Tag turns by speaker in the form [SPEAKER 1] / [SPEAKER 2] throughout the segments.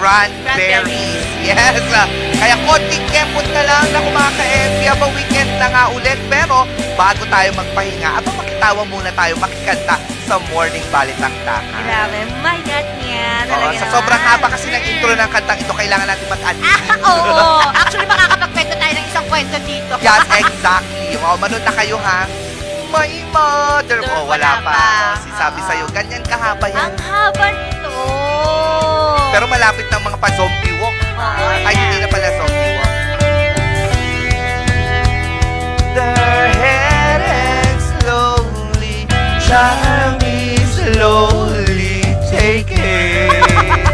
[SPEAKER 1] cranberries. Yes. Kaya konting kempot na lang na kumakain. We have a weekend na nga ulit. Pero bago tayo magpahinga, abang makitawa muna tayo makikanta sa Morning Balitaktakan.
[SPEAKER 2] Grabe, my God niya.
[SPEAKER 1] Sa sobrang haba kasi ng intro ng kantang ito, kailangan natin mag-admit.
[SPEAKER 2] Oo. Actually, makakapagkwento tayo ng isang kwento dito.
[SPEAKER 1] Yes, exactly. Manood na kayo ha. My mother. Wala pa. Sabi sa'yo, ganyan kahaba yan.
[SPEAKER 2] Ang haba nito.
[SPEAKER 1] Pero malapit ng mga pa-zombie walk. Ay, hindi na pala zombie walk. They're heading slowly, child me slowly, take it.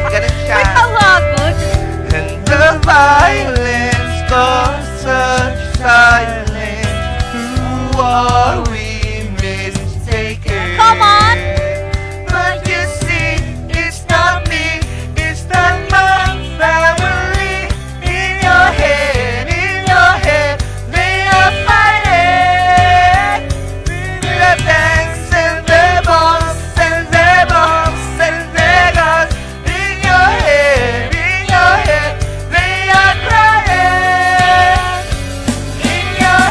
[SPEAKER 1] Ganun siya.
[SPEAKER 2] May tawagod.
[SPEAKER 1] And the violence caused such silence. Who are we mistaken?
[SPEAKER 2] Come on!
[SPEAKER 1] But you see, it's not me, it's not my family. In your head, they are fighting. The tanks and the bombs and the bombs and the guns. In your head, they are crying. In your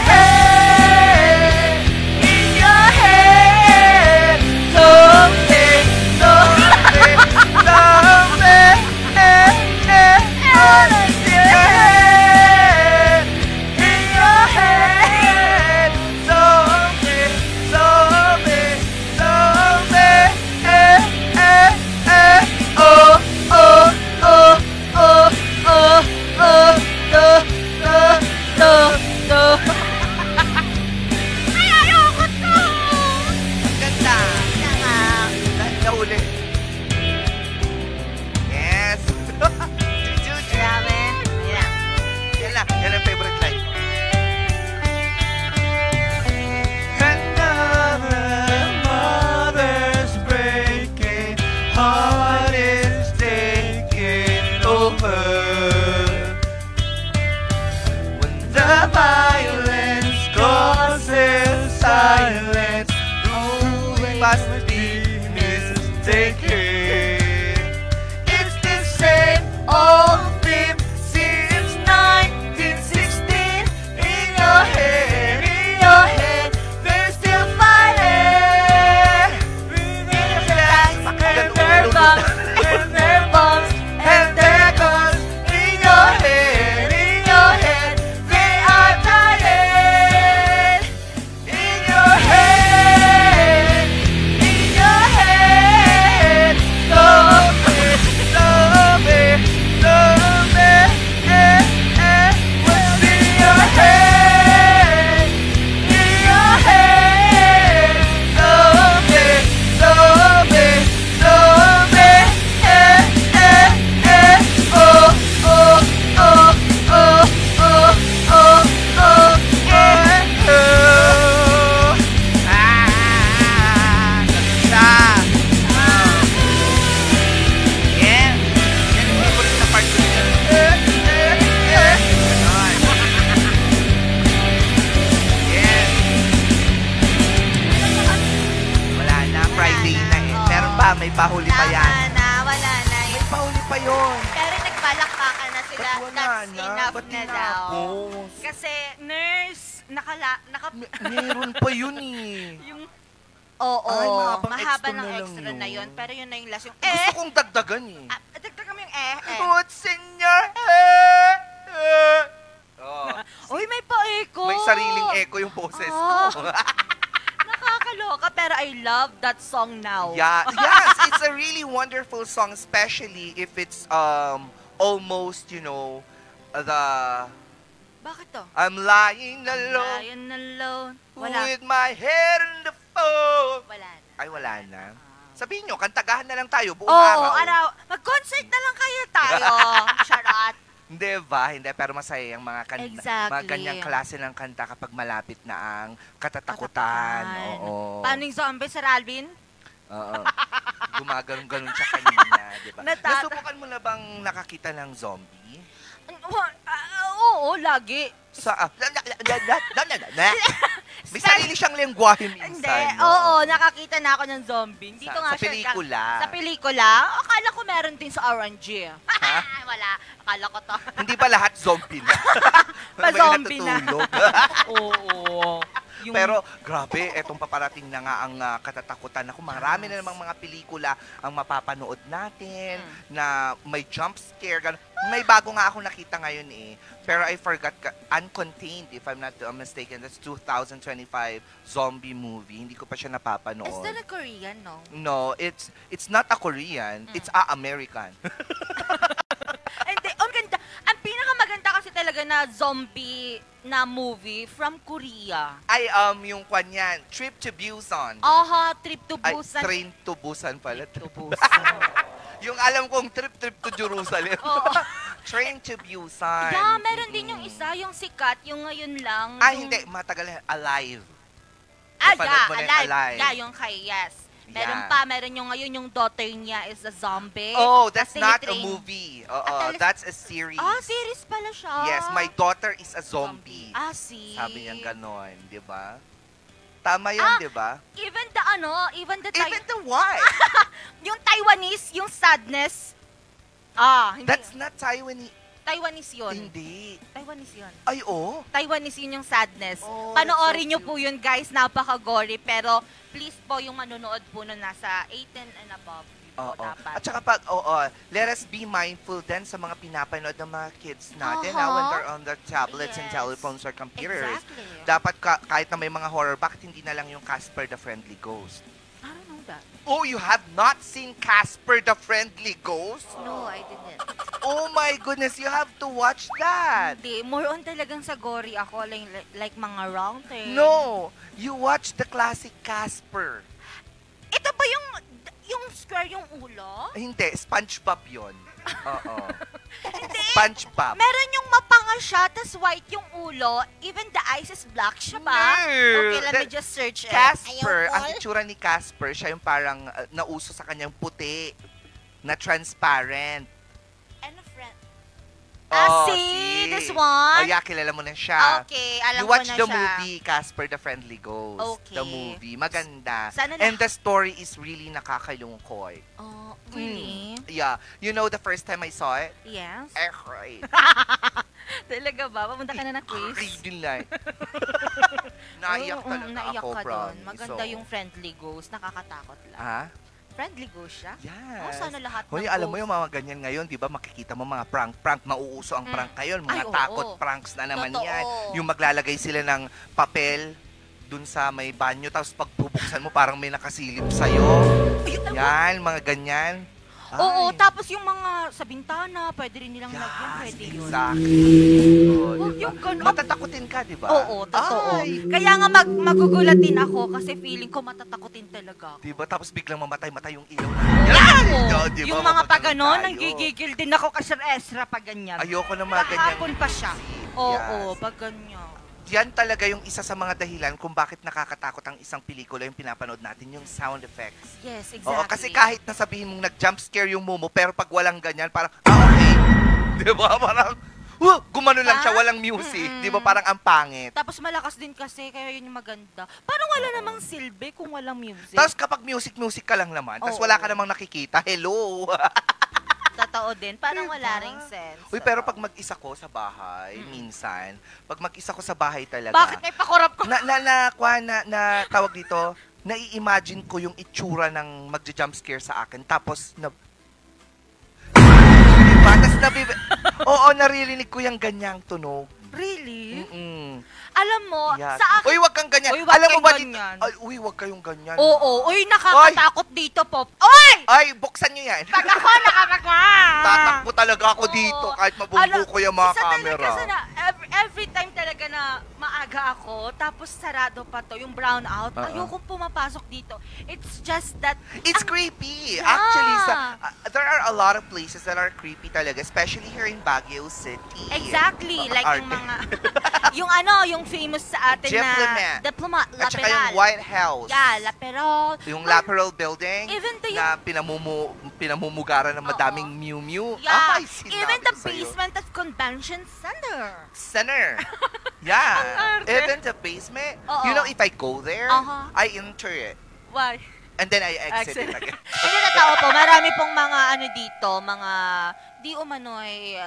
[SPEAKER 1] head, someday, someday, someday, in your head, someday, someday, someday, oh, oh, oh, oh, oh, oh, do.
[SPEAKER 2] Ay, ayoko to!
[SPEAKER 1] Ganda.
[SPEAKER 2] Tama.
[SPEAKER 1] Nauli. Yes. Juju.
[SPEAKER 2] Grabe. Ayan.
[SPEAKER 1] Yan ang favorite line. Another mother's breaking heart is taking over. When the violence causes silence, we must be mistaken. It's the same old theme since 1916. In your head, they're still fighting. With their tanks and their bombs, and their bombs and their guns. In your head, they are dying. In your head, someday, someday, someday, what's in your head, someday, someday, someday, oh, oh, oh, oh, oh, oh, oh, ganda. Yes. Yan yung favorite na part ko niya. Ganon. Yes. Wala na. Friday na eh. Meron pa. May pahuli pa yan.
[SPEAKER 2] Wala na.
[SPEAKER 1] May pahuli pa yun.
[SPEAKER 2] Pero nagbalakbakan na sila.
[SPEAKER 1] Ba't wala
[SPEAKER 2] That's
[SPEAKER 1] na?
[SPEAKER 2] enough
[SPEAKER 1] Ba't
[SPEAKER 2] na daw.
[SPEAKER 1] tinapos?
[SPEAKER 2] Kasi, nurse,
[SPEAKER 1] Meron pa yun eh.
[SPEAKER 2] yung, oo,
[SPEAKER 1] Ay, mahabang
[SPEAKER 2] mahaba
[SPEAKER 1] extra
[SPEAKER 2] ng
[SPEAKER 1] na lang
[SPEAKER 2] extra na
[SPEAKER 1] yun.
[SPEAKER 2] yun. Pero yun na yung last, yung
[SPEAKER 1] Gusto kong dagdagan eh.
[SPEAKER 2] dagdagan mo yung
[SPEAKER 1] What's in your head? Oh.
[SPEAKER 2] Uy, may pa-echo.
[SPEAKER 1] May sariling echo yung boses
[SPEAKER 2] Oh.
[SPEAKER 1] ko.
[SPEAKER 2] Nakakaloka, pero I love that song now.
[SPEAKER 1] Yeah, yes, it's a really wonderful song, especially if it's almost, the
[SPEAKER 2] Bakit to?
[SPEAKER 1] I'm lying alone
[SPEAKER 2] Lying alone. Wala.
[SPEAKER 1] with my head on the phone.
[SPEAKER 2] Wala na.
[SPEAKER 1] Ay, wala na. Sabihin nyo, kantagahan na lang tayo buong
[SPEAKER 2] Oo,
[SPEAKER 1] araw.
[SPEAKER 2] mag-concert na lang kayo tayo. Charot.
[SPEAKER 1] Hindi ba? Hindi, pero masaya yung mga
[SPEAKER 2] Exactly.
[SPEAKER 1] mga ganyang klase ng kanta kapag malapit na ang katatakutan. Oo.
[SPEAKER 2] Paano yung zombie, Sir Alvin?
[SPEAKER 1] Oo. Gumaganon-ganon siya kanina, di ba?
[SPEAKER 2] Natata-
[SPEAKER 1] Nasubukan mo na bang nakakita ng zombie?
[SPEAKER 2] Oo, lagi.
[SPEAKER 1] May sarili siyang lengguwahe minsan.
[SPEAKER 2] Hindi,
[SPEAKER 1] no?
[SPEAKER 2] oo, nakakita na ako ng zombie. Dito nga
[SPEAKER 1] Sa pelikula.
[SPEAKER 2] Sa pelikula? Akala ko meron din sa RNG.
[SPEAKER 1] Ha?
[SPEAKER 2] Wala, akala ko to.
[SPEAKER 1] Hindi ba lahat zombie na? May
[SPEAKER 2] Pa-zombie na.
[SPEAKER 1] natutulog.
[SPEAKER 2] Oo.
[SPEAKER 1] Pero grabe, etong paparating na nga ang katatakutan. Ako, marami na namang mga pelikula ang mapapanood natin na may jump scare. May bago nga ako nakita ngayon eh. Pero I forgot, Uncontained, if I'm not mistaken. That's 2025 zombie movie. Hindi ko pa siya napapanood.
[SPEAKER 2] Is that a Korean, no?
[SPEAKER 1] No, it's not a Korean. It's a American.
[SPEAKER 2] Hindi, ang ganda. Ang pinakamaganda kasi talaga na zombie na movie from Korea.
[SPEAKER 1] Ay, yung kwan yan, Trip to Busan.
[SPEAKER 2] Aha, Trip to
[SPEAKER 1] Ay,
[SPEAKER 2] Busan.
[SPEAKER 1] Train to Busan pala.
[SPEAKER 2] Trip to Busan.
[SPEAKER 1] Yung alam kong trip to Jerusalem.
[SPEAKER 2] Oo.
[SPEAKER 1] Train to Busan.
[SPEAKER 2] Yeah, meron din yung isa, yung sikat, yung ngayon lang.
[SPEAKER 1] Ay,
[SPEAKER 2] yung...
[SPEAKER 1] hindi. Matagal na. Alive.
[SPEAKER 2] Ah,
[SPEAKER 1] Napanood mo na yung
[SPEAKER 2] alive.
[SPEAKER 1] Alive.
[SPEAKER 2] Yeah, yung kay, yes. Meron
[SPEAKER 1] Yeah.
[SPEAKER 2] pa, meron yung ngayon, yung daughter niya is a zombie.
[SPEAKER 1] Oh, that's
[SPEAKER 2] Tapos
[SPEAKER 1] not a
[SPEAKER 2] tinitrain.
[SPEAKER 1] movie.
[SPEAKER 2] Ah,
[SPEAKER 1] That's a series.
[SPEAKER 2] Ah, series pala siya.
[SPEAKER 1] Yes, my daughter is a zombie.
[SPEAKER 2] Ah, see.
[SPEAKER 1] Sabi niya ganon, di ba? Tama yun,
[SPEAKER 2] Ah,
[SPEAKER 1] di ba?
[SPEAKER 2] Even the
[SPEAKER 1] Even the what?
[SPEAKER 2] yung Taiwanese, yung sadness. Ah, hindi.
[SPEAKER 1] That's not Taiwanese.
[SPEAKER 2] Taiwanese yun.
[SPEAKER 1] Hindi.
[SPEAKER 2] Taiwanese yun.
[SPEAKER 1] Ay, oh.
[SPEAKER 2] Taiwanese yun yung sadness.
[SPEAKER 1] Oh,
[SPEAKER 2] Panoorin
[SPEAKER 1] that's so
[SPEAKER 2] nyo
[SPEAKER 1] cute.
[SPEAKER 2] po yun, guys. Napaka-gory. Pero, please po, yung manonood po na nasa 18 and above. Yun po
[SPEAKER 1] Oo.
[SPEAKER 2] dapat.
[SPEAKER 1] At saka let us be mindful then sa mga pinapanood ng mga kids natin
[SPEAKER 2] Uh-huh.
[SPEAKER 1] when they're on their tablets and
[SPEAKER 2] Yes.
[SPEAKER 1] telephones or computers.
[SPEAKER 2] Exactly.
[SPEAKER 1] Dapat kahit na may mga horror, bakit hindi na lang yung Casper the Friendly Ghost?
[SPEAKER 2] I don't know that.
[SPEAKER 1] Oh, you have not seen Casper the Friendly Ghost?
[SPEAKER 2] No, I didn't.
[SPEAKER 1] Oh my goodness, you have to watch that.
[SPEAKER 2] Hindi. More on talagang sa gory ako. Like mga wrong turn.
[SPEAKER 1] No, you watch the classic Casper.
[SPEAKER 2] Ito ba yung square yung ulo?
[SPEAKER 1] Hindi, SpongeBob yun. Oo.
[SPEAKER 2] Hindi.
[SPEAKER 1] SpongeBob.
[SPEAKER 2] Meron yung mapanga siya, tas white yung ulo. Even the eyes is black siya ba?
[SPEAKER 1] No.
[SPEAKER 2] Okay, let me just search it.
[SPEAKER 1] Casper,
[SPEAKER 2] Ayoko.
[SPEAKER 1] ang itsura ni Casper, siya yung parang nauso sa kanyang puti na transparent.
[SPEAKER 2] And a friend.
[SPEAKER 1] Oh,
[SPEAKER 2] see? This
[SPEAKER 1] Oh,
[SPEAKER 2] one?
[SPEAKER 1] yeah, kilala mo na siya.
[SPEAKER 2] Okay, alam
[SPEAKER 1] You
[SPEAKER 2] ko
[SPEAKER 1] watch
[SPEAKER 2] na
[SPEAKER 1] the
[SPEAKER 2] siya.
[SPEAKER 1] movie, Casper the Friendly Ghost.
[SPEAKER 2] Okay.
[SPEAKER 1] The movie. Maganda.
[SPEAKER 2] Sana
[SPEAKER 1] And the story is really nakakalungkoy.
[SPEAKER 2] Oh, really?
[SPEAKER 1] Yeah. You know the first time I saw it?
[SPEAKER 2] Yes.
[SPEAKER 1] I cried.
[SPEAKER 2] Talaga ba? Papunta ka na ng quiz?
[SPEAKER 1] Cried lang. Naiyak talaga
[SPEAKER 2] Naiyak
[SPEAKER 1] ako,
[SPEAKER 2] ka doon.
[SPEAKER 1] promise.
[SPEAKER 2] Maganda
[SPEAKER 1] So,
[SPEAKER 2] yung friendly ghost. Nakakatakot lang.
[SPEAKER 1] Ha?
[SPEAKER 2] Friendly ghost siya?
[SPEAKER 1] Yes.
[SPEAKER 2] Oh, sana lahat
[SPEAKER 1] Hoy,
[SPEAKER 2] ng
[SPEAKER 1] alam mo
[SPEAKER 2] ghost.
[SPEAKER 1] yung mga ganyan ngayon, di ba? Makikita mo mga prank. Mauuso ang prank ngayon. Mga
[SPEAKER 2] Ay, oo.
[SPEAKER 1] takot pranks na naman
[SPEAKER 2] Totoo.
[SPEAKER 1] yan. Yung maglalagay sila ng papel dun sa may banyo, tapos pagbubuksan mo, parang may nakasilip sa'yo. Yan, mga ganyan.
[SPEAKER 2] Oo,
[SPEAKER 1] Ay.
[SPEAKER 2] tapos yung mga sa bintana, pwede rin nilang lagyan, pwede yun.
[SPEAKER 1] Exactly. Oh,
[SPEAKER 2] Huwag
[SPEAKER 1] diba?
[SPEAKER 2] yung ganun.
[SPEAKER 1] Matatakutin ka, di ba?
[SPEAKER 2] Oo, totoo.
[SPEAKER 1] Ay.
[SPEAKER 2] Kaya nga magugulatin ako kasi feeling ko matatakotin talaga ako.
[SPEAKER 1] Diba? Tapos biglang mamatay-matay yung ilaw.
[SPEAKER 2] Oo.
[SPEAKER 1] Diba?
[SPEAKER 2] Yung mga pag
[SPEAKER 1] Mapagano
[SPEAKER 2] ano,
[SPEAKER 1] tayo.
[SPEAKER 2] nanggigigil din ako kasi Ezra pag ganyan.
[SPEAKER 1] Ayoko na mga ganyan.
[SPEAKER 2] Kahapon pa siya.
[SPEAKER 1] Yes.
[SPEAKER 2] Oo, pag ganyan.
[SPEAKER 1] Yan talaga yung isa sa mga dahilan kung bakit nakakatakot ang isang pelikula yung pinapanood natin, yung sound effects.
[SPEAKER 2] Yes, exactly.
[SPEAKER 1] Oo, kasi kahit nasabihin mong nag-jump scare yung mumo, pero pag walang ganyan, parang, okay. Di ba? Parang, gumano lang siya, walang music. Di ba? Parang ang pangit.
[SPEAKER 2] Tapos malakas din kasi, kaya yun yung maganda. Parang wala namang silbi kung walang music.
[SPEAKER 1] Tapos kapag music ka lang naman, tapos
[SPEAKER 2] Oo.
[SPEAKER 1] wala ka namang nakikita, hello.
[SPEAKER 2] Totoo din, parang wala
[SPEAKER 1] Diba?
[SPEAKER 2] ring sense.
[SPEAKER 1] Uy, pero pag mag-isa ko sa bahay, minsan, pag mag-isa ko sa bahay talaga,
[SPEAKER 2] Bakit may pakurap ko?
[SPEAKER 1] na tawag dito, nai-imagine ko yung itsura ng magja-jump scare sa akin, tapos diba? Oo, naririnig ko yung ganyang tunog.
[SPEAKER 2] Really?
[SPEAKER 1] Alam
[SPEAKER 2] mo,
[SPEAKER 1] Yes.
[SPEAKER 2] sa akin...
[SPEAKER 1] Uy, wag kang ganyan.
[SPEAKER 2] Uy, wag
[SPEAKER 1] Alam mo
[SPEAKER 2] kang
[SPEAKER 1] ba
[SPEAKER 2] ganyan.
[SPEAKER 1] dito? Ay, uy, wag kayong ganyan.
[SPEAKER 2] Oo, uy, nakakatakot dito, Pop. Uy!
[SPEAKER 1] Ay, buksan nyo yan.
[SPEAKER 2] Pag ako nakakakwa!
[SPEAKER 1] Tatakbo talaga ako
[SPEAKER 2] Oo.
[SPEAKER 1] dito kahit mabunggo ko yung mga
[SPEAKER 2] isa
[SPEAKER 1] camera.
[SPEAKER 2] Talaga sana, every time talaga na maaga ako, tapos sarado pa to, yung brown out, ayokong pumapasok dito. It's just that...
[SPEAKER 1] It's creepy.
[SPEAKER 2] Yeah.
[SPEAKER 1] Actually, there are a lot of places that are creepy talaga, especially here in Baguio City.
[SPEAKER 2] Exactly. Like yung
[SPEAKER 1] Arte.
[SPEAKER 2] mga... yung famous sa atin na... Diplomat.
[SPEAKER 1] At saka
[SPEAKER 2] Laperal.
[SPEAKER 1] yung White House.
[SPEAKER 2] Yeah, Laperal.
[SPEAKER 1] Yung Laperal building
[SPEAKER 2] Even the
[SPEAKER 1] na pinamumugaran ng madaming Miu Miu.
[SPEAKER 2] Yeah,
[SPEAKER 1] Ay, sinabi
[SPEAKER 2] even the
[SPEAKER 1] ko sa'yo.
[SPEAKER 2] basement of convention center.
[SPEAKER 1] Center. Yeah.
[SPEAKER 2] Ang arte.
[SPEAKER 1] Even the basement.
[SPEAKER 2] Oo.
[SPEAKER 1] You know, if I go there, I enter it.
[SPEAKER 2] Why?
[SPEAKER 1] And then I exit it again.
[SPEAKER 2] Hindi, totoo po. Marami pong mga ano dito, mga di umano'y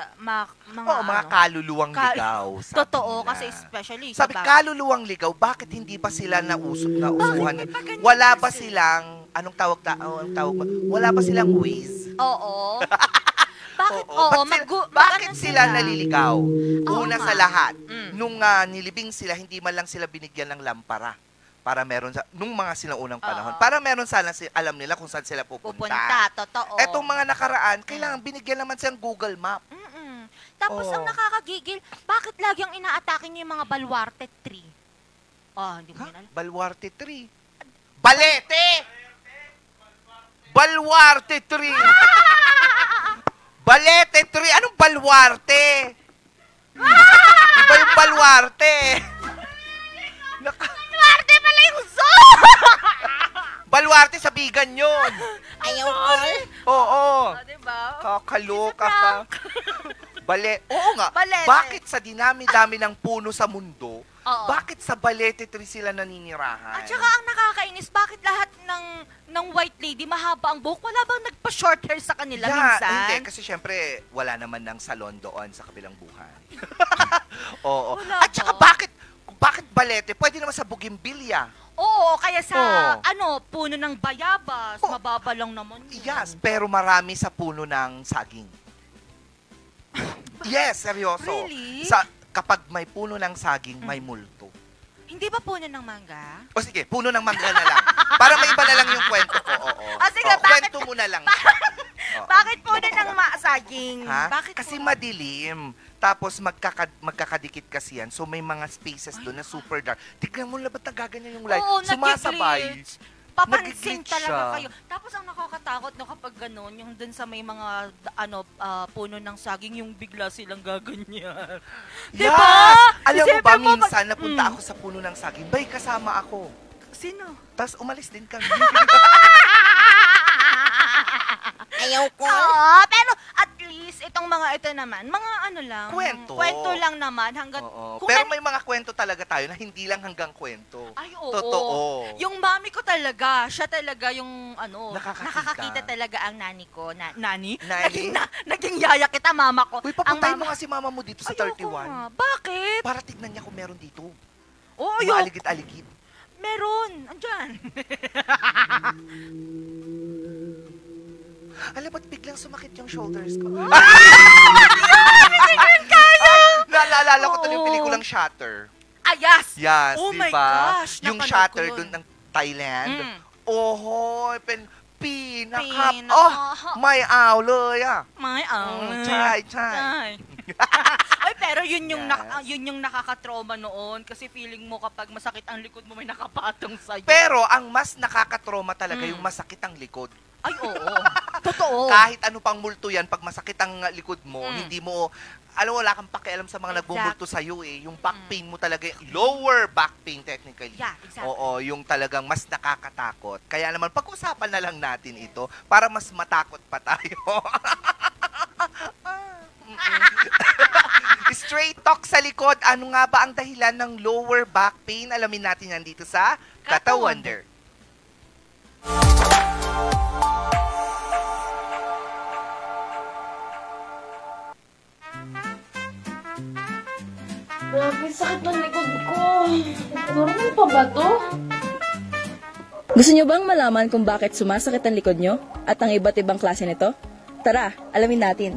[SPEAKER 1] Mga kaluluwang ligaw. Sabi
[SPEAKER 2] Totoo,
[SPEAKER 1] nila.
[SPEAKER 2] kasi especially
[SPEAKER 1] Sabi,
[SPEAKER 2] sa
[SPEAKER 1] kaluluwang ligaw, bakit hindi pa sila nausuhan?
[SPEAKER 2] Bakit pa ganyan
[SPEAKER 1] Wala ba
[SPEAKER 2] kasi?
[SPEAKER 1] silang, anong tawag ba? Wala ba silang ways?
[SPEAKER 2] Oo. Bakit?
[SPEAKER 1] Oo. Bakit
[SPEAKER 2] mag-ano
[SPEAKER 1] sila naliligaw?
[SPEAKER 2] Oo
[SPEAKER 1] Una
[SPEAKER 2] nga.
[SPEAKER 1] sa lahat,
[SPEAKER 2] Mm.
[SPEAKER 1] nung nilibing sila, hindi man lang sila binigyan ng lampara. Para meron nung mga sinaunang panahon.
[SPEAKER 2] Oo.
[SPEAKER 1] Para meron sana alam nila kung saan sila
[SPEAKER 2] pupunta, totoo.
[SPEAKER 1] Etong mga nakaraan, kailangan binigyan naman silang Google Map.
[SPEAKER 2] Tapos
[SPEAKER 1] Oo.
[SPEAKER 2] ang nakakagigil, bakit lagi ang inaatake niyo yung mga baluarte tree? Hindi mo yun alam.
[SPEAKER 1] Baluarte tree. Balete! Baluarte tree! Balete tree! Anong baluarte? Iba yung baluarte.
[SPEAKER 2] Baluarte pala yung
[SPEAKER 1] Baluarte sa bigan yun.
[SPEAKER 2] Ayaw ko.
[SPEAKER 1] Oo.
[SPEAKER 2] Diba?
[SPEAKER 1] Kakaloka ka. Oo nga.
[SPEAKER 2] Balete.
[SPEAKER 1] Bakit sa dinami-dami ng puno sa mundo,
[SPEAKER 2] Oo.
[SPEAKER 1] bakit sa balete tree sila naninirahan?
[SPEAKER 2] At saka ang nakakainis, bakit lahat ng white lady mahaba ang buhok? Wala bang nagpa-short hair sa kanila minsan?
[SPEAKER 1] Hindi. Kasi syempre, wala naman ng salon doon sa kabilang buhay. Oo.
[SPEAKER 2] Wala
[SPEAKER 1] At saka
[SPEAKER 2] ba?
[SPEAKER 1] bakit balete? Pwede naman sa bugimbilya.
[SPEAKER 2] Oo, kaya sa,
[SPEAKER 1] Oo.
[SPEAKER 2] puno ng bayabas,
[SPEAKER 1] Oo.
[SPEAKER 2] mababa lang naman yun.
[SPEAKER 1] Yes, pero marami sa puno ng saging. Yes, seryoso.
[SPEAKER 2] Really?
[SPEAKER 1] Kapag may puno ng saging, may multo.
[SPEAKER 2] Hindi ba puno ng mangga?
[SPEAKER 1] O sige, puno ng mangga na lang. Para may iba na lang yung kwento ko. Oo.
[SPEAKER 2] Sige, bakit-
[SPEAKER 1] Kwento mo na lang. Oo.
[SPEAKER 2] Bakit puno ng saging?
[SPEAKER 1] Ha?
[SPEAKER 2] Bakit
[SPEAKER 1] Kasi
[SPEAKER 2] puno?
[SPEAKER 1] madilim. Tapos magkakadikit kasi yan. So may mga spaces doon na super dark. Tignan mo na ba't nagaganyan yung light?
[SPEAKER 2] Oo,
[SPEAKER 1] Sumasabay.
[SPEAKER 2] nag-glitch. Papansin
[SPEAKER 1] Nag-glitch
[SPEAKER 2] talaga
[SPEAKER 1] siya.
[SPEAKER 2] kayo. Tapos ang nakakatakot no kapag ganun, yung dun sa may mga puno ng saging, yung bigla silang gaganyan.
[SPEAKER 1] Yes!
[SPEAKER 2] Diba?
[SPEAKER 1] Alam mo ba,
[SPEAKER 2] Isipin mo,
[SPEAKER 1] minsan napunta ako sa puno ng saging, bay, kasama ako.
[SPEAKER 2] Sino?
[SPEAKER 1] Tapos umalis din kami.
[SPEAKER 2] Ayaw ko. Oo, pero at least itong mga ito naman, mga ano lang.
[SPEAKER 1] Kwento.
[SPEAKER 2] Kwento lang naman hanggang
[SPEAKER 1] Oo.
[SPEAKER 2] kung
[SPEAKER 1] Pero
[SPEAKER 2] nan-
[SPEAKER 1] may mga kwento talaga tayo na hindi lang hanggang kwento.
[SPEAKER 2] Ay, oo.
[SPEAKER 1] Totoo.
[SPEAKER 2] Yung mami ko talaga, siya talaga yung
[SPEAKER 1] Nakakakita.
[SPEAKER 2] nakakakita talaga ang nani ko. Nani?
[SPEAKER 1] Nani?
[SPEAKER 2] Naging yaya kita, mama ko.
[SPEAKER 1] Uy,
[SPEAKER 2] Ang
[SPEAKER 1] papuntahin mo nga si mama mo dito sa
[SPEAKER 2] Ayoko
[SPEAKER 1] 31.
[SPEAKER 2] nga. Bakit?
[SPEAKER 1] Para tignan niya kung meron dito.
[SPEAKER 2] Oo, ayoko.
[SPEAKER 1] Maaligid-aligid.
[SPEAKER 2] Meron. Andyan.
[SPEAKER 1] Alam ba't biglang sumakit yung shoulders ko?
[SPEAKER 2] Kaya!
[SPEAKER 1] Naalala ko tuloy yung
[SPEAKER 2] Oo.
[SPEAKER 1] pelikulang Shutter.
[SPEAKER 2] Yes!
[SPEAKER 1] Yes,
[SPEAKER 2] Oh
[SPEAKER 1] di
[SPEAKER 2] my
[SPEAKER 1] ba?
[SPEAKER 2] gosh,
[SPEAKER 1] Yung
[SPEAKER 2] napanood
[SPEAKER 1] Shutter
[SPEAKER 2] ko yun.
[SPEAKER 1] dun ng Thailand.
[SPEAKER 2] Mm.
[SPEAKER 1] Oho, pinaka...
[SPEAKER 2] Pinaka-
[SPEAKER 1] Oh, may awเลยอ่ะ
[SPEAKER 2] May
[SPEAKER 1] ใช่
[SPEAKER 2] Ay, pero yun yung
[SPEAKER 1] Yes.
[SPEAKER 2] yun yung nakaka-trauma noon kasi feeling mo kapag masakit ang likod mo may nakapatong sa'yo.
[SPEAKER 1] Pero ang mas nakakatroma talaga
[SPEAKER 2] Mm.
[SPEAKER 1] yung masakit ang likod.
[SPEAKER 2] Ay, oo. Totoo.
[SPEAKER 1] Kahit ano pang multo yan, pag masakit ang likod mo,
[SPEAKER 2] Mm.
[SPEAKER 1] hindi mo, wala kang pakialam sa mga
[SPEAKER 2] Exact.
[SPEAKER 1] nagbumulto sa'yo eh. Yung back pain mo talaga, lower back pain technically.
[SPEAKER 2] Yeah, exactly.
[SPEAKER 1] Oo, yung talagang mas nakakatakot. Kaya naman, pag-usapan na lang natin ito para mas matakot pa tayo. Straight talk sa likod. Ano nga ba ang dahilan ng lower back pain? Alamin natin yan dito sa Kata Wonder.
[SPEAKER 3] Grabe, sakit ng likod ko. Normal pa ba to?
[SPEAKER 4] Gusto nyo bang malaman kung bakit sumasakit ang likod nyo at ang iba't ibang klase nito? Tara, alamin natin.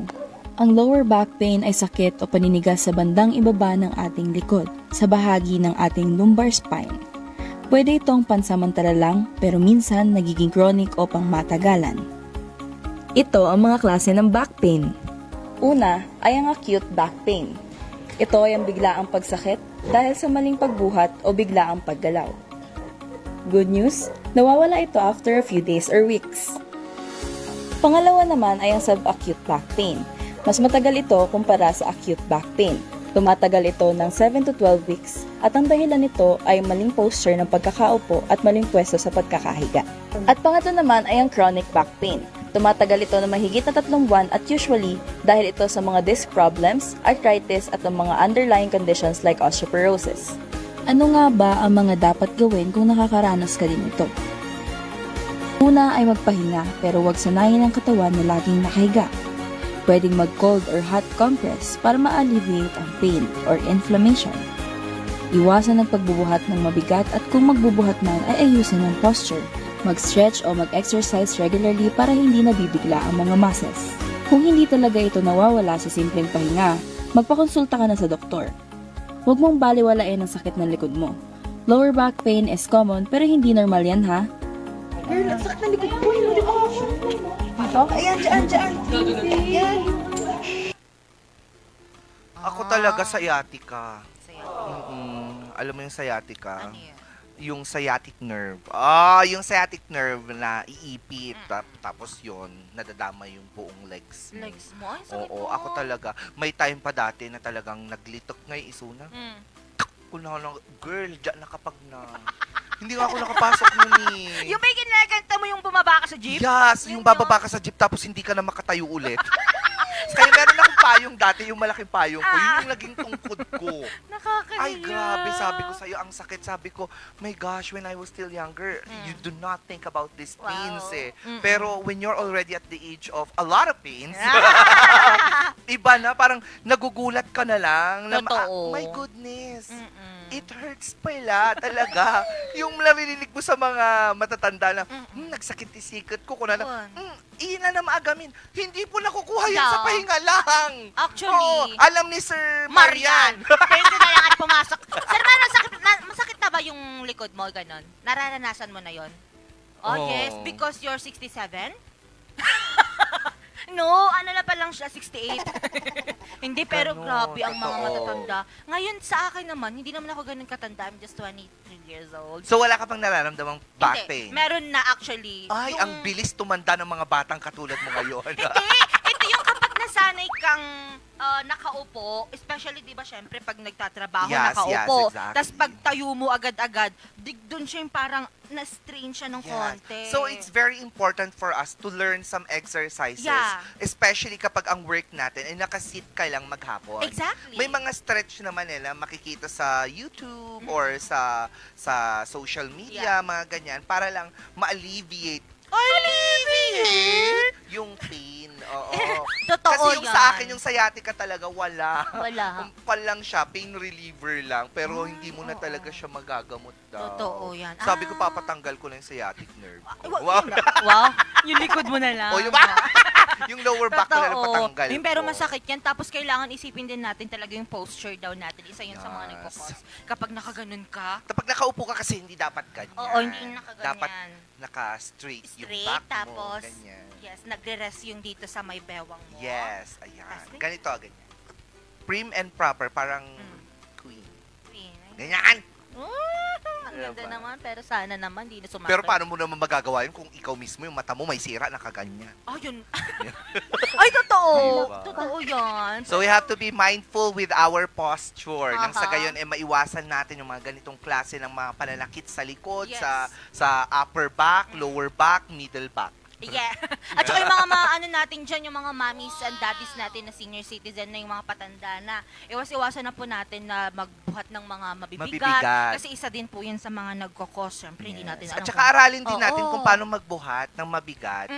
[SPEAKER 4] Ang lower back pain ay sakit o paninigas sa bandang ibaba ng ating likod, sa bahagi ng ating lumbar spine. Pwede itong pansamantala lang pero minsan nagiging chronic o pangmatagalan. Ito ang mga klase ng back pain. Una ay ang acute back pain. Ito ay ang biglaang pagsakit dahil sa maling pagbuhat o biglaang paggalaw. Good news, nawawala ito after a few days or weeks. Pangalawa naman ay ang subacute back pain. Mas matagal ito kumpara sa acute back pain. Tumatagal ito ng 7 to 12 weeks at ang dahilan nito ay maling posture ng pagkakaupo at maling pwesto sa pagkakahiga. At pangatlo naman ay ang chronic back pain. Tumatagal ito na mahigit na 3 buwan at usually dahil ito sa mga disc problems, arthritis at ang mga underlying conditions like osteoporosis. Ano nga ba ang mga dapat gawin kung nakakaranas ka din ito? Una ay magpahinga pero huwag sanayin ang katawan na laging nakahiga. Pwedeng mag-cold or hot compress para ma-alleviate ang pain or inflammation. Iwasan ang pagbubuhat ng mabigat at kung magbubuhat man ay ayusin ang posture. Mag-stretch o mag-exercise regularly para hindi nabibigla ang mga muscles. Kung hindi talaga ito nawawala sa simpleng pahinga, magpakonsulta ka na sa doktor. Huwag mong baliwalain ang sakit ng likod mo. Lower back pain is common pero hindi normal yan ha.
[SPEAKER 3] Girl, ang sakit ng likod ko. Hindi ko
[SPEAKER 4] Ito?
[SPEAKER 3] Ayan, dyan. Ayan.
[SPEAKER 1] Ako talaga sciatica.
[SPEAKER 2] Sa'yo.
[SPEAKER 1] Alam mo yung sciatica?
[SPEAKER 2] Ano yun?
[SPEAKER 1] Yung sciatic nerve. Yung sciatic nerve na iipit. Tapos yun, nadadama yung buong legs mo.
[SPEAKER 2] Legs mo? Ay, sakit
[SPEAKER 1] Oo,
[SPEAKER 2] mo.
[SPEAKER 1] ako talaga. May time pa dati na talagang naglitok ngay isuna. Kung girl, dyan na kapag na. Hindi nga ako nakapasok nun eh.
[SPEAKER 2] Yung may ginaganta mo yung bumaba ka sa jeep?
[SPEAKER 1] Yes, yung bababa ka sa jeep tapos hindi ka na makatayo ulit. Kaya meron akong payong dati, yung malaking payong ko. Yun yung naging tungkod ko.
[SPEAKER 2] Nakakahiya.
[SPEAKER 1] Ay, grabe. Sabi ko sa'yo, ang sakit. Sabi ko, my gosh, when I was still younger, you do not think about these pains eh. Pero when you're already at the age of a lot of pains, iba na, parang nagugulat ka na lang. Na,
[SPEAKER 2] Totoo.
[SPEAKER 1] my goodness. It hurts pala talaga. Yung narinig mo sa mga matatanda na, nagsakit-isikot ko na ina na maagamin. Hindi po nakukuha yan sa pahinga lang.
[SPEAKER 2] Actually,
[SPEAKER 1] Alam ni Sir
[SPEAKER 2] Marian.
[SPEAKER 1] Marian.
[SPEAKER 2] Pwede na lang at pumasok. Sir Marian, masakit na ba yung likod mo, ganon? Nararanasan mo na yon? Oh, yes, because you're 67? No, ano na pa lang siya, 68. Hindi, pero
[SPEAKER 1] Ganon,
[SPEAKER 2] grabe ang mga
[SPEAKER 1] totoo.
[SPEAKER 2] matatanda. Ngayon, sa akin naman, hindi naman ako ganun katanda. I'm just 23 years old.
[SPEAKER 1] So wala ka pang nararamdamang back pain?
[SPEAKER 2] Hindi, meron na actually.
[SPEAKER 1] Ay, ang bilis tumanda ng mga batang katulad mo ngayon.
[SPEAKER 2] Hindi, ito yung kapag nasanay kang nakaupo, especially, di ba, syempre, pag nagtatrabaho,
[SPEAKER 1] Yes,
[SPEAKER 2] nakaupo.
[SPEAKER 1] yes, exactly.
[SPEAKER 2] Tapos pag tayo mo agad-agad, doon siya yung parang na-strain siya ng konti.
[SPEAKER 1] So it's very important for us to learn some exercises.
[SPEAKER 2] Yeah.
[SPEAKER 1] Especially kapag ang work natin ay nakasit ka lang maghapon.
[SPEAKER 2] Exactly.
[SPEAKER 1] May mga stretch naman nila makikita sa YouTube or sa social media, mga ganyan, para lang ma-alleviate yung pain. Oo.
[SPEAKER 2] Totoo
[SPEAKER 1] Kasi yung
[SPEAKER 2] yan.
[SPEAKER 1] sa akin, yung sciatica talaga, wala.
[SPEAKER 2] Wala.
[SPEAKER 1] Umpal lang siya, pain reliever lang, pero hindi mo na talaga siya magagamot daw.
[SPEAKER 2] Totoo yan.
[SPEAKER 1] Sabi ko, papatanggal ko na yung sciatic nerve.
[SPEAKER 2] Wow. Wow. Yung likod mo na lang.
[SPEAKER 1] O yung, yung lower back ko na lang patanggal
[SPEAKER 2] Yung pero
[SPEAKER 1] ko.
[SPEAKER 2] masakit yan. Tapos kailangan isipin din natin talaga yung posture daw natin. Isa yun sa mga
[SPEAKER 1] Yes.
[SPEAKER 2] nagpo-pause. Kapag nakaganon ka,
[SPEAKER 1] Kapag nakaupo ka kasi hindi dapat ganyan.
[SPEAKER 2] oo, hindi nakaganyan.
[SPEAKER 1] Dapat naka-straight yung
[SPEAKER 2] Straight,
[SPEAKER 1] back
[SPEAKER 2] tapos,
[SPEAKER 1] mo. Ganyan.
[SPEAKER 2] yes, nagre-rest yung dito sa may bewang mo.
[SPEAKER 1] Yes, ayan.
[SPEAKER 2] Kasi-
[SPEAKER 1] Ganito, ganyan. Prim and proper, parang queen.
[SPEAKER 2] Queen.
[SPEAKER 1] Ganyan!
[SPEAKER 2] Ang ganda
[SPEAKER 1] Diba?
[SPEAKER 2] naman, pero sana naman di na sumakit.
[SPEAKER 1] Pero paano mo naman magagawa yun kung ikaw mismo yung mata mo may sira nakaganyan?
[SPEAKER 2] Oh, yun. Ay, totoo.
[SPEAKER 1] Diba?
[SPEAKER 2] Totoo yan.
[SPEAKER 1] So we have to be mindful with our posture. Nang sa
[SPEAKER 2] Aha.
[SPEAKER 1] gayon, maiwasan natin yung mga ganitong klase ng mga pananakit sa likod,
[SPEAKER 2] Yes.
[SPEAKER 1] sa upper back, lower back, middle back.
[SPEAKER 2] Yeah. At saka yung mga ano natin dyan, yung mga mommies and daddies natin na senior citizen na yung mga patanda na, iwas-iwasan na po natin na magbuhat ng mga mabibigat. Kasi isa din po yun sa mga nagkakos. Siyempre, hindi natin
[SPEAKER 1] At
[SPEAKER 2] alam
[SPEAKER 1] saka aralin din
[SPEAKER 2] Oo.
[SPEAKER 1] natin kung paano magbuhat ng mabigat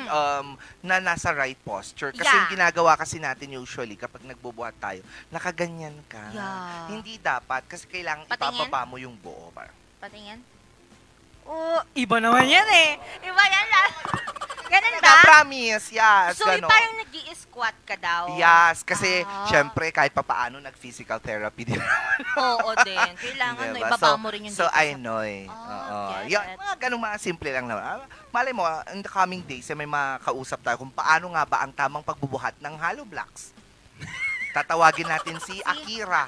[SPEAKER 1] na nasa right posture. Kasi
[SPEAKER 2] Yeah.
[SPEAKER 1] yung ginagawa kasi natin usually kapag nagbubuhat tayo, nakaganyan ka.
[SPEAKER 2] Yeah.
[SPEAKER 1] Hindi dapat kasi kailangan
[SPEAKER 2] Patingin?
[SPEAKER 1] ipababa mo yung buo.
[SPEAKER 2] Patingin. Oh, iba naman yan eh. Iba yan lang. Ganun ba?
[SPEAKER 1] Promise, yes.
[SPEAKER 2] So, yung
[SPEAKER 1] ganon.
[SPEAKER 2] parang nag-i-squat ka daw.
[SPEAKER 1] Yes, kasi
[SPEAKER 2] Ah.
[SPEAKER 1] syempre kahit papaano nag-physical therapy din.
[SPEAKER 2] Oo din. Kailangan na
[SPEAKER 1] Diba?
[SPEAKER 2] ibaba mo rin yung
[SPEAKER 1] So,
[SPEAKER 2] dito
[SPEAKER 1] I
[SPEAKER 2] sa-
[SPEAKER 1] know eh.
[SPEAKER 2] Ah,
[SPEAKER 1] Oo.
[SPEAKER 2] get
[SPEAKER 1] Yung
[SPEAKER 2] it.
[SPEAKER 1] mga ganung mga simple lang naman. Malay mo, in the coming days, may makausap tayo kung paano nga ba ang tamang pagbubuhat ng hollow blocks. Tatawagin natin si Akira.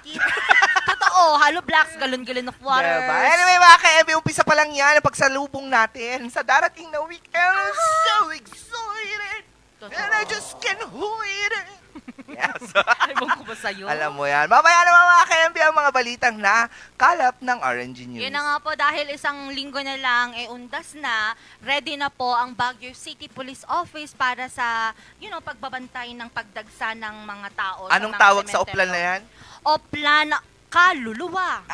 [SPEAKER 2] Totoo. Hollow blocks, galon-galon of water.
[SPEAKER 1] Diba? Anyway, mga ka-MB, umpisa pa lang yan ang pagsalubong natin sa darating na weekend. I'm so excited!
[SPEAKER 2] Totoo.
[SPEAKER 1] And I just can't wait it! Yes.
[SPEAKER 2] Ewan ko ba sa'yo?
[SPEAKER 1] Alam mo yan. Mamaya naman mga ka-MB ang mga balitang na kalap ng RNG News.
[SPEAKER 2] Yun na nga po, dahil isang linggo na lang, undas na, ready na po ang Baguio City Police Office para sa, pagbabantay ng pagdagsa ng mga tao.
[SPEAKER 1] Anong
[SPEAKER 2] sa mga
[SPEAKER 1] tawag sa
[SPEAKER 2] sementeryo.
[SPEAKER 1] Oplan na yan?
[SPEAKER 2] Oplan Kaluluwa.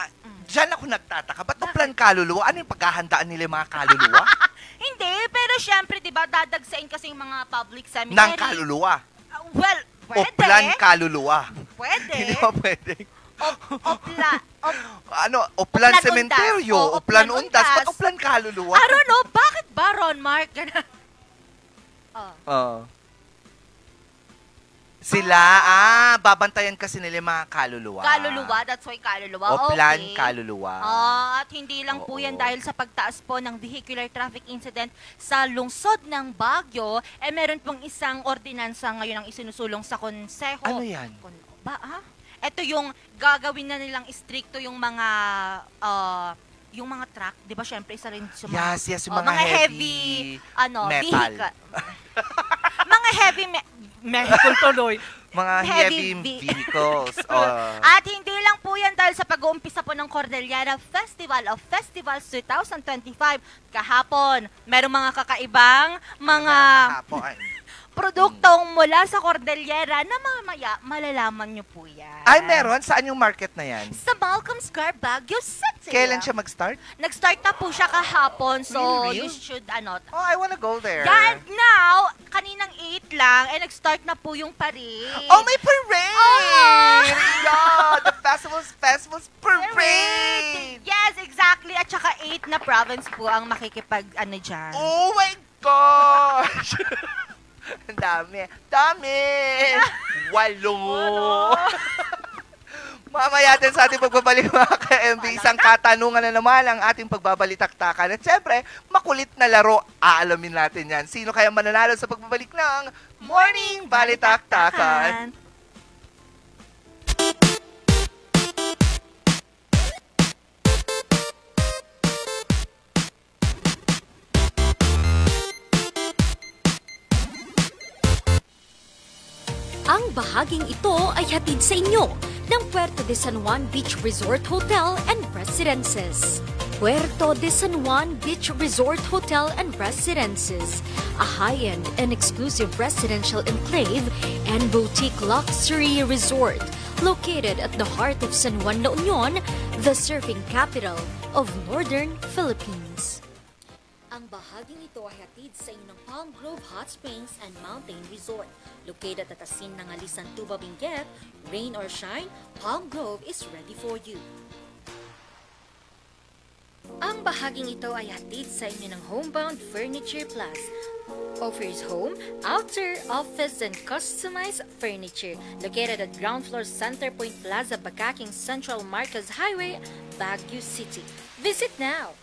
[SPEAKER 1] Diyan ako nagtataka. Ba't Oplan Kaluluwa? Ano yung paghahandaan nila yung mga kaluluwa?
[SPEAKER 2] Hindi, pero syempre, di ba, dadagsain kasi yung mga public cemetery.
[SPEAKER 1] Ng kaluluwa.
[SPEAKER 2] Well, pwede.
[SPEAKER 1] Oplan Kaluluwa.
[SPEAKER 2] Pwede.
[SPEAKER 1] Hindi ba pwede?
[SPEAKER 2] Oplan
[SPEAKER 1] Oplan
[SPEAKER 2] Undas.
[SPEAKER 1] Sementeryo,
[SPEAKER 2] O,
[SPEAKER 1] Oplan
[SPEAKER 2] Oplan
[SPEAKER 1] Undas.
[SPEAKER 2] Undas.
[SPEAKER 1] Ba't Oplan Kaluluwa?
[SPEAKER 2] I don't know, bakit ba, Ron Mark?
[SPEAKER 1] Sila, babantayan kasi nila yung mga kaluluwa.
[SPEAKER 2] Kaluluwa, that's why kaluluwa.
[SPEAKER 1] Oplan
[SPEAKER 2] Okay.
[SPEAKER 1] Kaluluwa.
[SPEAKER 2] At hindi lang po yan
[SPEAKER 1] Oo.
[SPEAKER 2] dahil sa pagtaas po ng vehicular traffic incident sa lungsod ng Baguio, meron pong isang ordinansa ngayon ang isinusulong sa konseho.
[SPEAKER 1] Ano yan?
[SPEAKER 2] Ito yung gagawin na nilang stricto yung mga truck, 'di ba? Syempre isa rin sa mga
[SPEAKER 1] Yes, yung mga heavy metal.
[SPEAKER 2] vehicle. Mga heavy vehicle tuloy.
[SPEAKER 1] Mga heavy vehicles.
[SPEAKER 2] At hindi lang po yan dahil sa pag-uumpisa po ng Cordillera Festival of Festivals 2025. Kahapon, merong mga kakaibang mga produktong mula sa Cordillera na mamaya malalaman nyo po yan.
[SPEAKER 1] Ay, meron? Saan yung market na yan?
[SPEAKER 2] Sa Malcolm Square, Baguio City.
[SPEAKER 1] Kailan siya mag-start?
[SPEAKER 2] Nag-start na po siya kahapon, so
[SPEAKER 1] Really?
[SPEAKER 2] you should,
[SPEAKER 1] Oh, I wanna go there.
[SPEAKER 2] Yeah, and now, kaninang 8 lang, nag-start na po yung parade.
[SPEAKER 1] Oh, may parade!
[SPEAKER 2] Oh!
[SPEAKER 1] Yeah, the festivals parade!
[SPEAKER 2] Yes, exactly. At saka 8 na province po ang dyan.
[SPEAKER 1] Oh my gosh! Ang dami. Walo. Mamaya din sa ating pagbabalik mga ka-MB, isang katanungan na naman ang ating pagbabalitaktakan. At syempre, makulit na laro, aalamin natin yan. Sino kaya mananalo sa pagbabalik ng Morning Balitaktakan?
[SPEAKER 5] Ang bahaging ito ay hatid sa inyo ng Puerto de San Juan Beach Resort Hotel and Residences. Puerto de San Juan Beach Resort Hotel and Residences, a high-end and exclusive residential enclave and boutique luxury resort located at the heart of San Juan, La Union, the surfing capital of Northern Philippines. Ang bahaging ito ay hatid sa inyo ng Palm Grove Hot Springs and Mountain Resort. Located at Asin ng Alisan, Tuba, Benguet, rain or shine, Palm Grove is ready for you. Ang bahaging ito ay hatid sa inyo ng Homebound Furniture Plus. Offers home, outer, office, and customized furniture. Located at ground floor Centerpoint Plaza, Bakaking Central Marcos Highway, Baguio City. Visit now!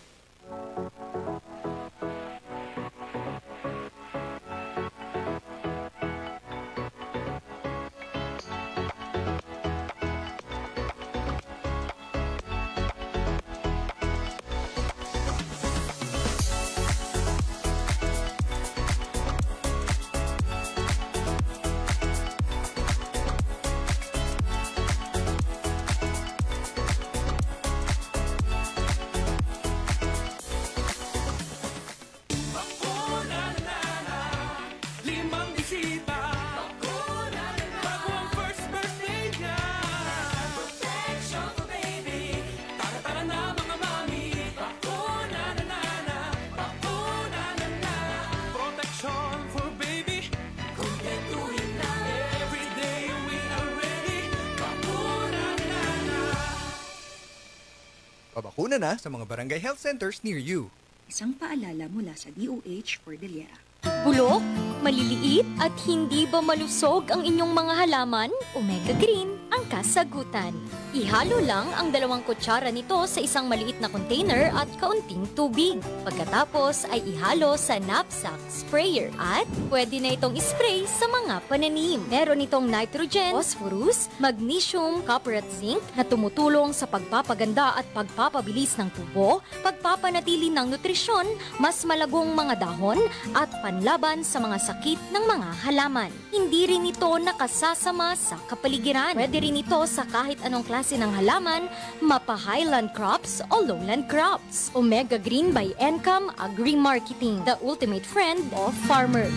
[SPEAKER 6] Pabakuna na sa mga barangay health centers near you.
[SPEAKER 7] Isang paalala mula sa DOH Cordillera.
[SPEAKER 5] Bulok, maliliit at hindi ba malusog ang inyong mga halaman? Omega Green ang kasagutan. Ihalo lang ang 2 kutsara nito sa isang maliit na container at kaunting tubig. Pagkatapos ay ihalo sa knapsack sprayer at pwede na itong ispray sa mga pananim. Meron itong nitrogen, phosphorus, magnesium, copper at zinc na tumutulong sa pagpapaganda at pagpapabilis ng tubo, pagpapanatili ng nutrisyon, mas malagong mga dahon at panlaban panlaban sa mga sakit ng mga halaman. Hindi rin ito nakasasama sa kapaligiran. Pwede rin ito sa kahit anong klase ng halaman, mapa-highland crops o lowland crops. Omega Green by Encam Agri-Marketing, the ultimate friend of farmers.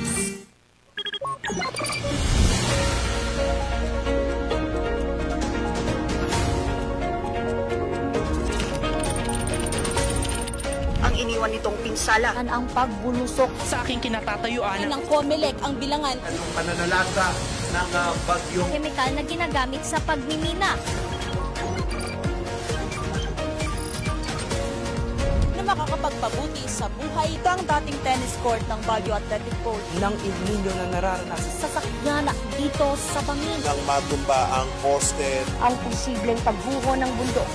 [SPEAKER 8] Ang iniwan nitong pinsala.
[SPEAKER 9] Ang pagbulusok
[SPEAKER 10] sa aking kinatatayuan
[SPEAKER 9] ng COMELEC ang bilangan.
[SPEAKER 11] Anong pananalasa ng bagyong
[SPEAKER 5] Kemikal na ginagamit sa pagmimina.
[SPEAKER 9] Na makakapagpabuti sa buhay ang dating tennis court ng Baguio Athletic Court.
[SPEAKER 10] ng El Nino na nararanasan.
[SPEAKER 9] Sasakyan dito sa Bangin.
[SPEAKER 11] nang matumba ang poste.
[SPEAKER 9] Ang posibleng pagbuho ng bundok.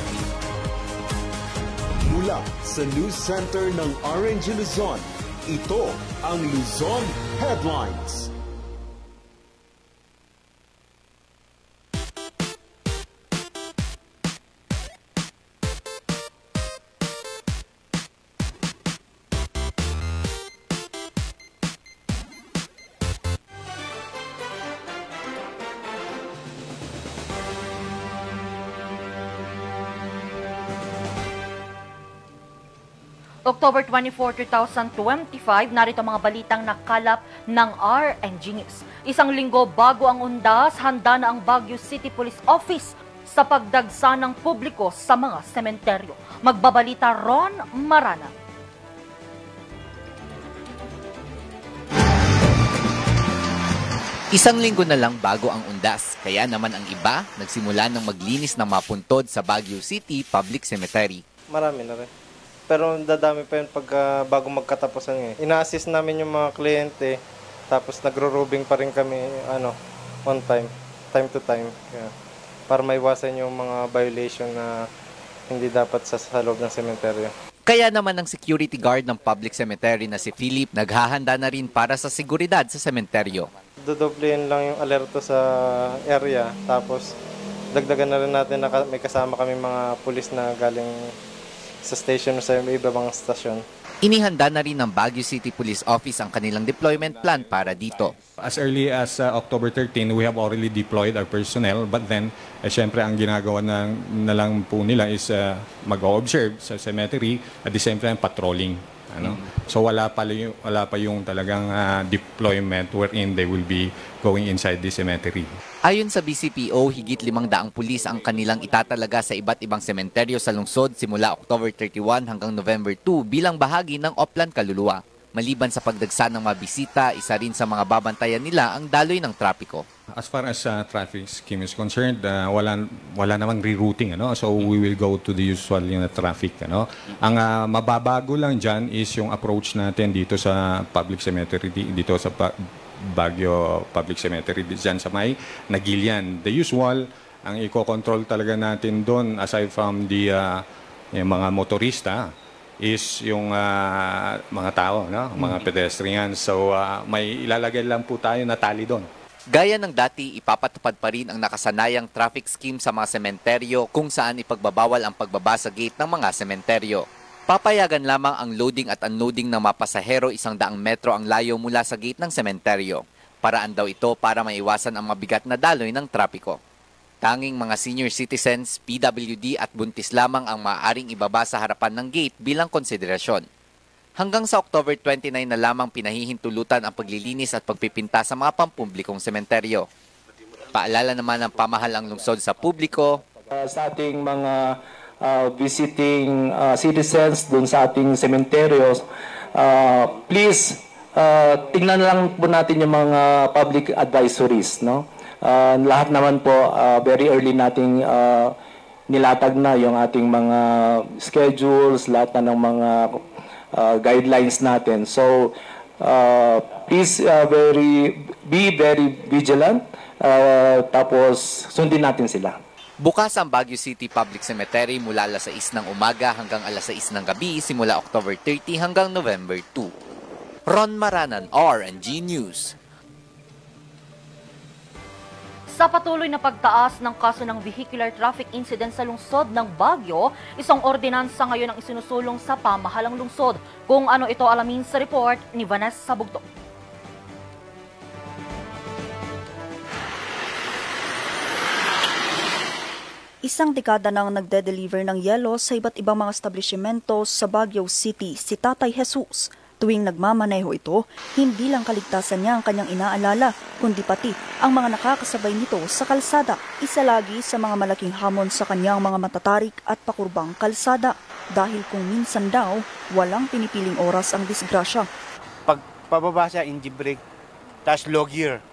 [SPEAKER 12] Mula sa News Center ng Orange Luzon, ito ang Luzon Headlines.
[SPEAKER 13] October 24, 2025, narito mga balitang nakalap ng RNG News. Isang linggo bago ang undas, handa na ang Baguio City Police Office sa pagdagsa ng publiko sa mga sementeryo. Magbabalita Ron Marana.
[SPEAKER 14] Isang linggo na lang bago ang undas, kaya naman ang iba nagsimula ng maglinis ng mapuntod sa Baguio City Public Cemetery.
[SPEAKER 15] Marami na rin. Pero dadami pa yun bago magkatapusan. Ina-assist namin yung mga kliyente, tapos nagro-rubing pa rin kami on time to time. Yeah. Para maiwasan yung mga violation na hindi dapat sa loob ng sementeryo.
[SPEAKER 14] Kaya naman ang security guard ng public cemetery na si Philip naghahanda na rin para sa seguridad sa sementeryo.
[SPEAKER 15] Dodoblein lang yung alerto sa area, tapos dagdagan na rin natin na may kasama kami mga pulis na galing sa station sa ibang stasyon.
[SPEAKER 14] Inihanda na rin ng Baguio City Police Office ang kanilang deployment plan para dito.
[SPEAKER 16] As early as October 13, we have already deployed our personnel, but then, syempre ang ginagawa na lang po nila is mag-observe sa cemetery, at the same time patrolling. So wala pa yung talagang deployment wherein they will be going inside the cemetery.
[SPEAKER 14] Ayon sa BCPO, higit 500 pulis ang kanilang itatalaga sa iba't ibang sementeryo sa lungsod simula October 31 hanggang November 2 bilang bahagi ng Oplan Kaluluwa. Maliban sa pagdagsa ng mga bisita, isa rin sa mga babantayan nila ang daloy ng trapiko.
[SPEAKER 16] As far as traffic scheme is concerned, wala namang rerouting. So we will go to the usual traffic. Ang mababago lang dyan is yung approach natin dito sa public cemetery, dito sa Baguio Public Cemetery, dyan sa may Nagilian. The usual, ang i-control talaga natin doon, aside from the yung mga motorista, is yung mga tao, mga pedestrians. So may ilalagay lang po tayo na tali doon.
[SPEAKER 14] Gaya ng dati, ipapatupad pa rin ang nakasanayang traffic scheme sa mga sementeryo kung saan ipagbabawal ang pagbaba sa gate ng mga sementeryo. Papayagan lamang ang loading at unloading ng mga pasahero 100 metro ang layo mula sa gate ng sementeryo. Paraan daw ito para maiwasan ang mabigat na daloy ng trapiko. Tanging mga senior citizens, PWD at buntis lamang ang maaaring ibaba sa harapan ng gate bilang konsiderasyon. Hanggang sa October 29 na lamang pinahihintulutan ang paglilinis at pagpipinta sa mga pampublikong sementeryo. Paalala naman ng pamahalang lungsod sa publiko.
[SPEAKER 17] Sa ating mga visiting citizens dun sa ating sementeryos, please tingnan lang po natin yung mga public advisories. Lahat naman po very early nating nilatag na yung ating mga schedules, lahat na ng mga guidelines natin. So please be very vigilant, tapos sundin natin sila.
[SPEAKER 14] Bukas ang Baguio City Public Cemetery mula alas 6 ng umaga hanggang alas 6 ng gabi simula October 30 hanggang November 2. Ron Maranan, RNG News.
[SPEAKER 13] Sa patuloy na pagtaas ng kaso ng vehicular traffic incident sa lungsod ng Baguio, isang ordinansa ngayon ang isinusulong sa pamahalang lungsod. Kung ano ito alamin sa report ni Vanessa Bugto.
[SPEAKER 7] Isang dekada nang nagde-deliver ng yelo sa iba't ibang mga establishmento sa Baguio City si Tatay Jesus. Tuwing nagmamaneho ito, hindi lang kaligtasan niya ang kanyang inaalala, kundi pati ang mga nakakasabay nito sa kalsada. Isa lagi sa mga malaking hamon sa kanyang mga matatarik at pakurbang kalsada. Dahil kung minsan daw, walang pinipiling oras ang disgrasya.
[SPEAKER 18] Pag pababa siya, engine brake, tapos low gear.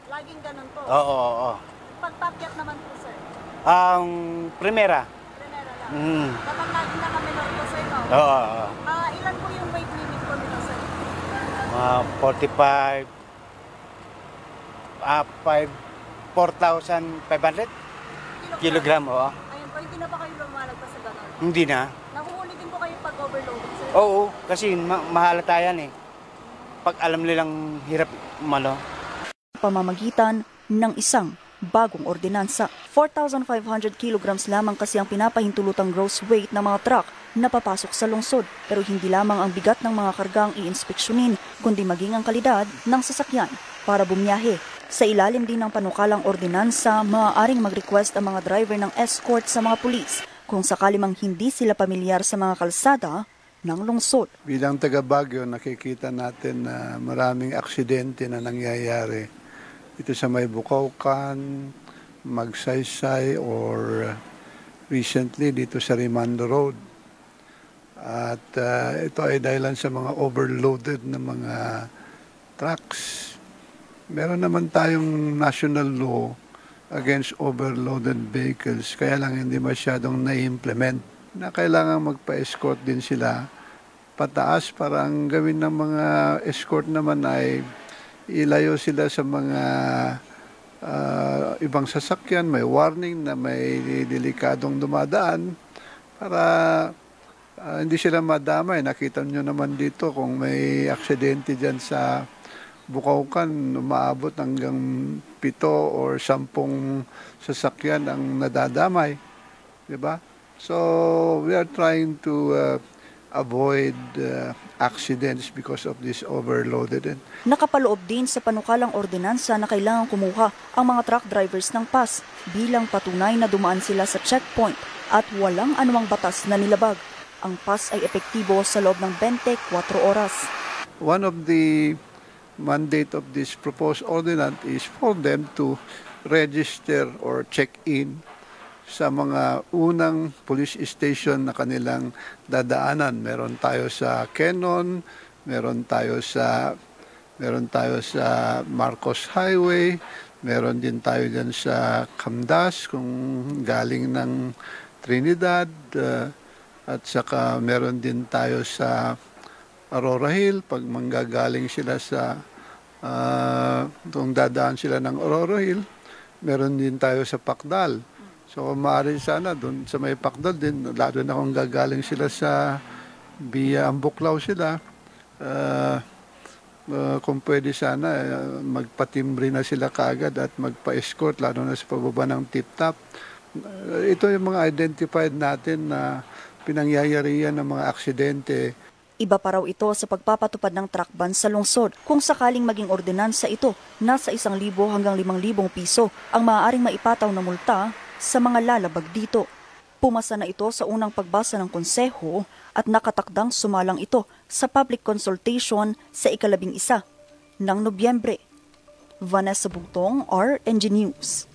[SPEAKER 9] Laging ganun po?
[SPEAKER 18] Oo.
[SPEAKER 9] Pagpakyat naman po, sir?
[SPEAKER 18] Primera.
[SPEAKER 9] Primera lang? Kapag laging nakaminor po, sir, no?
[SPEAKER 18] Oo.
[SPEAKER 9] Ilan po yung weight limit po nito, sir?
[SPEAKER 18] 45, 4,500 kilogram. Oo.
[SPEAKER 9] Ayun po, hindi na ba kayo lumalagpas sa ganun?
[SPEAKER 18] Hindi na.
[SPEAKER 9] Nakuhuli din po kayo pag overloaded, sir?
[SPEAKER 18] Oo, kasi mahalata yan eh. Pag alam nilang hirap
[SPEAKER 7] pamamagitan ng isang bagong ordinansa. 4,500 kilograms lamang kasi ang pinapahintulutang gross weight ng mga truck na papasok sa lungsod. Pero hindi lamang ang bigat ng mga kargang iinspeksyonin, kundi maging ang kalidad ng sasakyan para bumiyahe. Sa ilalim din ng panukalang ordinansa, maaaring mag-request ang mga driver ng escort sa mga pulis kung sakali mang hindi sila pamilyar sa mga kalsada ng lungsod.
[SPEAKER 19] Bilang taga Baguio, nakikita natin na maraming aksidente na nangyayari. Ito sa may Bukawkan, Magsaysay, or recently dito sa Rimando Road. At ito ay dahilan sa mga overloaded na mga trucks. Meron naman tayong national law against overloaded vehicles, kaya lang hindi masyadong na-implement na kailangan magpa-escort din sila pataas para ang gawin ng mga escort naman ay ilayo sila sa mga ibang sasakyan, may warning na may delikadong dumadaan para hindi sila madamay. Nakita nyo naman dito kung may aksidente dyan sa Bukawkan, umaabot hanggang 7 or 10 sasakyan ang nadadamay. Diba? So we are trying to avoid accidents because of this overloaded.
[SPEAKER 7] Nakapaloob din sa panukalang ordinansa na kailangan kumuha ang mga truck drivers ng pass bilang patunay na dumaan sila sa checkpoint at walang anumang batas na nilabag. Ang pass ay epektibo sa loob ng 24 oras.
[SPEAKER 19] One of the mandate of this proposed ordinance is for them to register or check in sa mga unang police station na kanilang dadaanan. Meron tayo sa Quezon, meron tayo sa Marcos Highway, meron din tayo dyan sa Camdas kung galing ng Trinidad, at saka meron din tayo sa Aurora Hill pag manggagaling sila sa kung dadaan sila ng Aurora Hill. Meron din tayo sa Pacdal. So maaari sana doon sa may Pacdal din, lalo na kung gagaling sila sa via Ambuklaw sila, kung pwede sana magpatimbre na sila kaagad at magpa-escort lalo na sa pababa ng tip-top. Ito yung mga identified natin na pinangyayarihan ng mga aksidente.
[SPEAKER 7] Iba pa raw ito sa pagpapatupad ng truck ban sa lungsod. Kung sakaling maging ordinansa ito, nasa 1,000 hanggang 5,000 piso ang maaaring maipataw na multa sa mga lalabag dito. Pumasa na ito sa unang pagbasa ng konseho at nakatakdang sumalang ito sa public consultation sa 11 ng Nobyembre. Vanessa Bugtong, RNG News.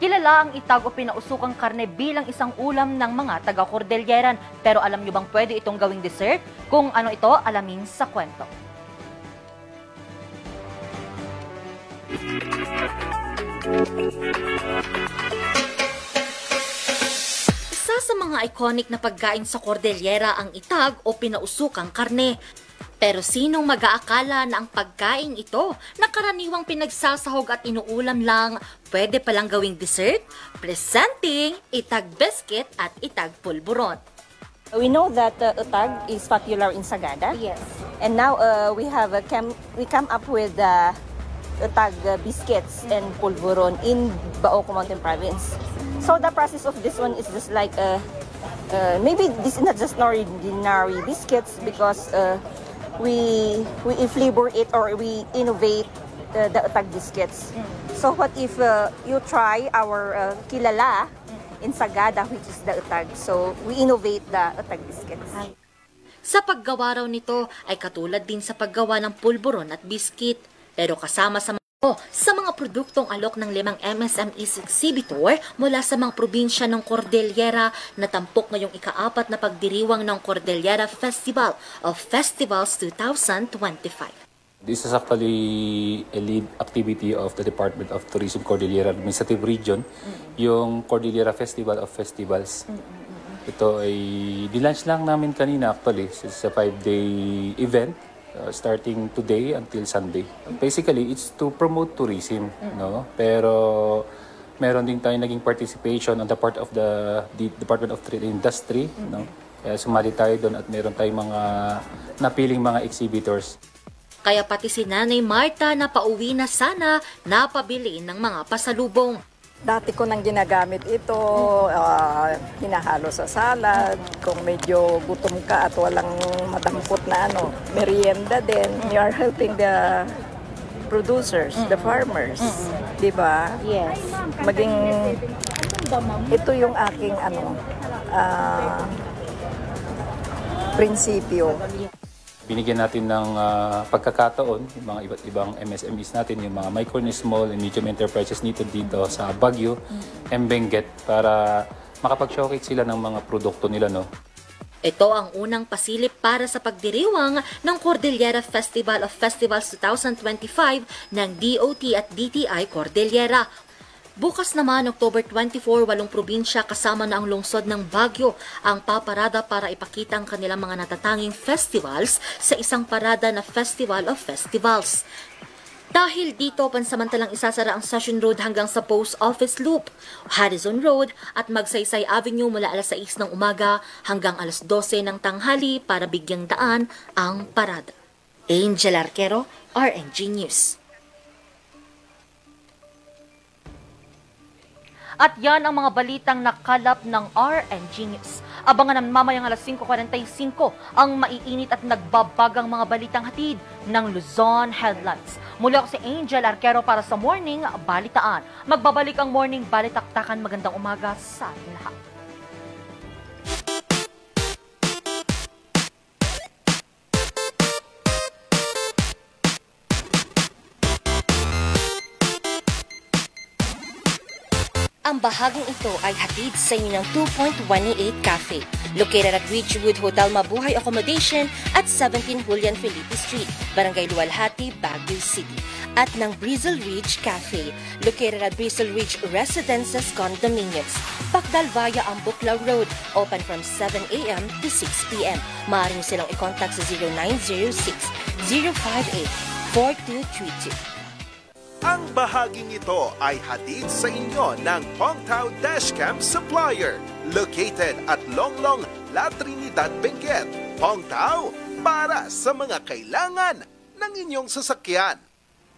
[SPEAKER 13] Kilala ang itag o pinausukang karne bilang isang ulam ng mga taga-Cordilleran. Pero alam nyo bang pwede itong gawing dessert? Kung ano ito, alamin sa kwento. Isa sa mga iconic na pagkain sa Cordillera ang itag o pinausukang karne. Pero sinong mag-aakala na ang pagkain ito na karaniwang pinagsasahog at inuulam lang, pwede palang gawing dessert? Presenting itag biscuit at itag pulburon.
[SPEAKER 20] We know that utag is popular in Sagada.
[SPEAKER 13] Yes.
[SPEAKER 20] And now we come up with utag biscuits and pulburon in Baoco Mountain Province. So the process of this one is just like maybe this is not just ordinary biscuits because we flavor it or we innovate the utag biscuits. So what if you try our kilala in Sagada, which is the utag. So we innovate the utag biscuits.
[SPEAKER 13] Sa paggawa raw nito ay katulad din sa paggawa ng pulburon at biskit. Pero kasama sa mga produktong alok ng 5 MSMEs exhibitor mula sa mga probinsya ng Cordillera na tampok ngayong ika-4 na pagdiriwang ng Cordillera Festival of Festivals 2025.
[SPEAKER 21] This is actually a lead activity of the Department of Tourism Cordillera Administrative Region, yung Cordillera Festival of Festivals. Ito ay nilaunch lang namin kanina actually. It's a 5-day event. Starting today until Sunday. Basically, it's to promote tourism, no? Pero meron din tayong naging participation on the part of the Department of Trade and Industry, no? Kaya sumali tayo doon at meron tayong mga napiling mga exhibitors.
[SPEAKER 13] Kaya pati si Nanay Marta na pauwi na sana napabili ng mga pasalubong.
[SPEAKER 22] Dati ko nang ginagamit ito, hinahalo sa salad. Kung medyo gutom ka at walang madampot na merienda din, you are helping the producers, the farmers. Diba?
[SPEAKER 20] Yes.
[SPEAKER 22] Maging, ito yung aking prinsipyo.
[SPEAKER 21] Binigyan natin ng pagkakataon yung mga iba't ibang MSMEs natin, yung mga micro, small, and medium enterprises dito sa Baguio, and Benguet para makapag-showcase sila ng mga produkto nila. No?
[SPEAKER 13] Ito ang unang pasilip para sa pagdiriwang ng Cordillera Festival of Festivals 2025 ng DOT at DTI Cordillera. Bukas naman, October 24, 8 probinsya kasama na ang lungsod ng Baguio ang paparada para ipakita ang kanilang mga natatanging festivals sa isang parada na Festival of Festivals. Dahil dito, pansamantalang isasara ang Session Road hanggang sa Post Office Loop, Harrison Road at Magsaysay Avenue mula alas 6 ng umaga hanggang alas 12 ng tanghali para bigyang daan ang parada. Angel Arquero, RNG News. At yan ang mga balitang nakalap ng RNG News. Abangan naman mamayang alas 5:45 ang maiinit at nagbabagang mga balitang hatid ng Luzon Headlines. Muli ako si Angel Arquero para sa Morning Balitaan. Magbabalik ang Morning Balitaktakan. Magandang umaga sa ating lahat. Ang bahaging ito ay hatid sa inyo ng 2.188 Cafe, located at Ridgewood Hotel Mabuhay Accommodation at 17 Julian Felipe Street, Barangay Luwalhati, Baguio City. At ng Brizzle Ridge Cafe, located at Brizzle Ridge Residences Condominiums, Pacdal via Ambuclaw Road, open from 7 a.m. to 6 p.m. Maaari niyo silang i-contact sa 0906-058-4232.
[SPEAKER 11] Ang bahaging ito ay hatid sa inyo ng Pongtao Dashcam Supplier, located at Longlong, La Trinidad, Benguet. Pongtao, para sa mga kailangan ng inyong sasakyan.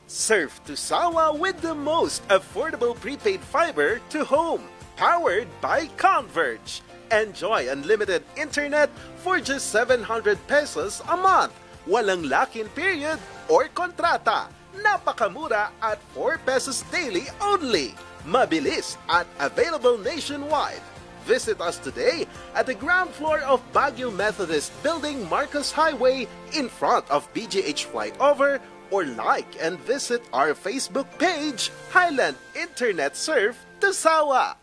[SPEAKER 11] Surf to Sawa with the most affordable prepaid fiber to home, powered by Converge. Enjoy unlimited internet for just 700 pesos a month. Walang lock-in period or kontrata. Napakamura at 4 pesos daily only. Mabilis at available nationwide. Visit us today at the ground floor of Baguio Methodist Building, Marcos Highway, in front of BGH Flyover, or like and visit our Facebook page, Highland Internet Surf to Sawa.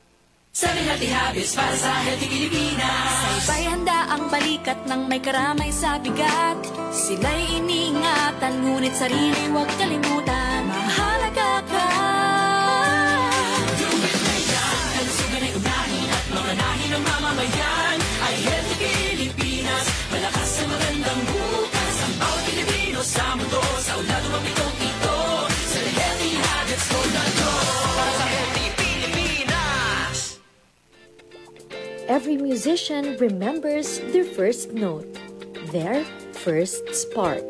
[SPEAKER 23] 7 Healthy Habits para sa Healthy Pilipinas. Sabay handa ang balikat ng may karamay sa bigat. Sila'y iniingatan, ngunit sarili huwag kalimutan. Mahalaga ka. Lumit na yan, kalusugan ay unahin at mga nahin ng mamamayan. Ay Healthy Pilipinas, malakas sa magandang bukas. Ang bawat Pilipino sa mundo, sa ulado mapitong ito. Sa Healthy Habits ko na to. Para sa Healthy Pilipinas.
[SPEAKER 5] Every musician remembers their first note, their first spark.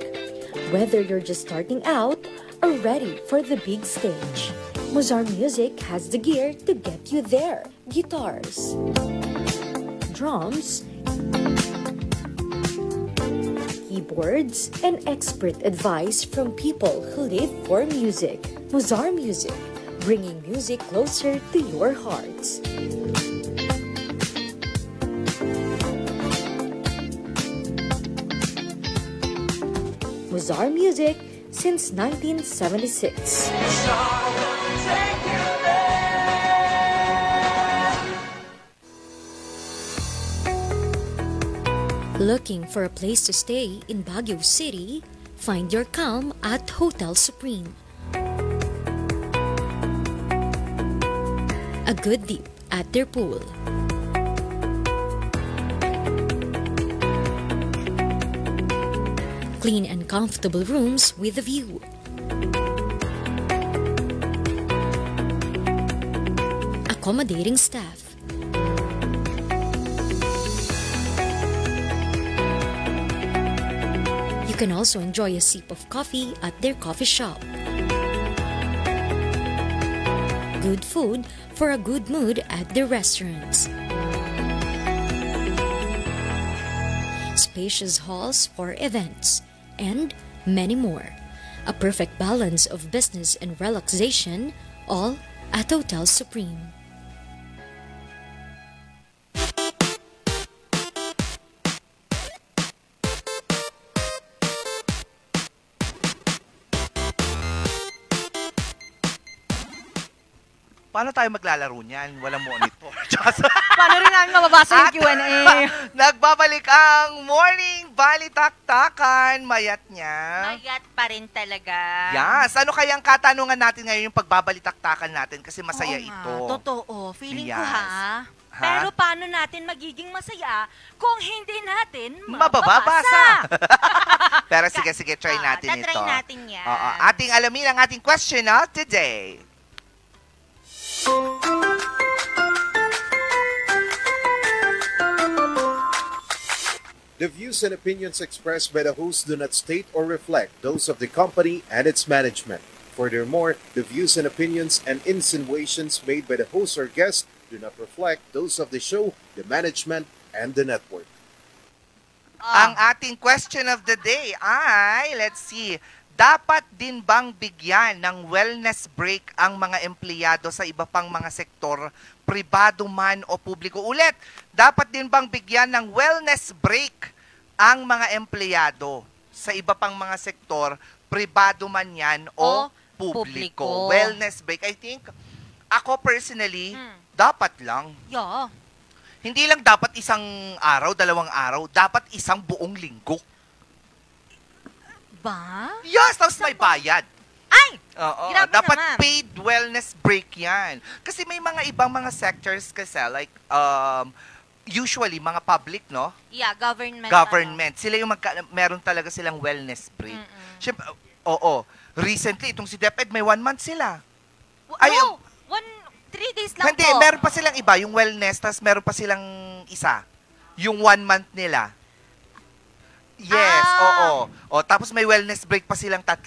[SPEAKER 5] Whether you're just starting out or ready for the big stage, Mozart Music has the gear to get you there. Guitars, drums, keyboards, and expert advice from people who live for music. Muzar Music, bringing music closer to your hearts. Muzar Music since 1976. Looking for a place to stay in Baguio City? Find your calm at Hotel Supreme. A good dip at their pool. Clean and comfortable rooms with a view. Accommodating staff. You can also enjoy a sip of coffee at their coffee shop. Good food for a good mood at their restaurants. Spacious halls for events, and many more. A perfect balance of business and relaxation, all at Hotel Supreme.
[SPEAKER 1] Paano tayo maglalaro niyan? Walang monitor.
[SPEAKER 13] Paano rin namin mababasa yung Q&A?
[SPEAKER 1] Nagbabalik ang Morning Balitaktakan. Mayat niya.
[SPEAKER 2] Mayat pa rin talaga.
[SPEAKER 1] Yes. Ano kayang katanungan natin ngayon yung pagbabalitaktakan natin? Kasi masaya ito.
[SPEAKER 2] Totoo. Feeling ko
[SPEAKER 1] Yes.
[SPEAKER 2] Pero paano natin magiging masaya kung hindi natin
[SPEAKER 1] mababasa? Pero sige, try natin ito.
[SPEAKER 2] Tatry natin yan.
[SPEAKER 1] Ating alamin ang ating question of today.
[SPEAKER 11] The views and opinions expressed by the host do not state or reflect those of the company and its management. Furthermore, the views and opinions and insinuations made by the host or guest do not reflect those of the show, the management, and the network.
[SPEAKER 1] Ang ating question of the day ay, let's see, dapat din bang bigyan ng wellness break ang mga empleyado sa iba pang mga sektor, pribado man o publiko? Ulit, dapat din bang bigyan ng wellness break ang mga empleyado sa iba pang mga sektor, pribado man yan o publiko? Wellness break, I think, ako personally, dapat lang.
[SPEAKER 2] Yeah.
[SPEAKER 1] Hindi lang dapat isang araw, 2 araw, dapat isang buong linggo.
[SPEAKER 2] Ba?
[SPEAKER 1] Yes, tapos may bayad.
[SPEAKER 2] Ay!
[SPEAKER 1] Oo,
[SPEAKER 2] Grabe
[SPEAKER 1] dapat
[SPEAKER 2] naman.
[SPEAKER 1] paid wellness break yan. Kasi may mga ibang mga sectors kasi, like, usually, mga public, no?
[SPEAKER 2] Yeah, government.
[SPEAKER 1] Government. Sila yung meron talaga silang wellness break. Siyempre, recently, itong si DepEd, may 1 month sila.
[SPEAKER 2] No, 3 days lang
[SPEAKER 1] Hindi, meron pa silang iba, yung wellness, tapos meron pa silang isa. Yung 1 month nila. Yes, tapos may wellness break pa silang 3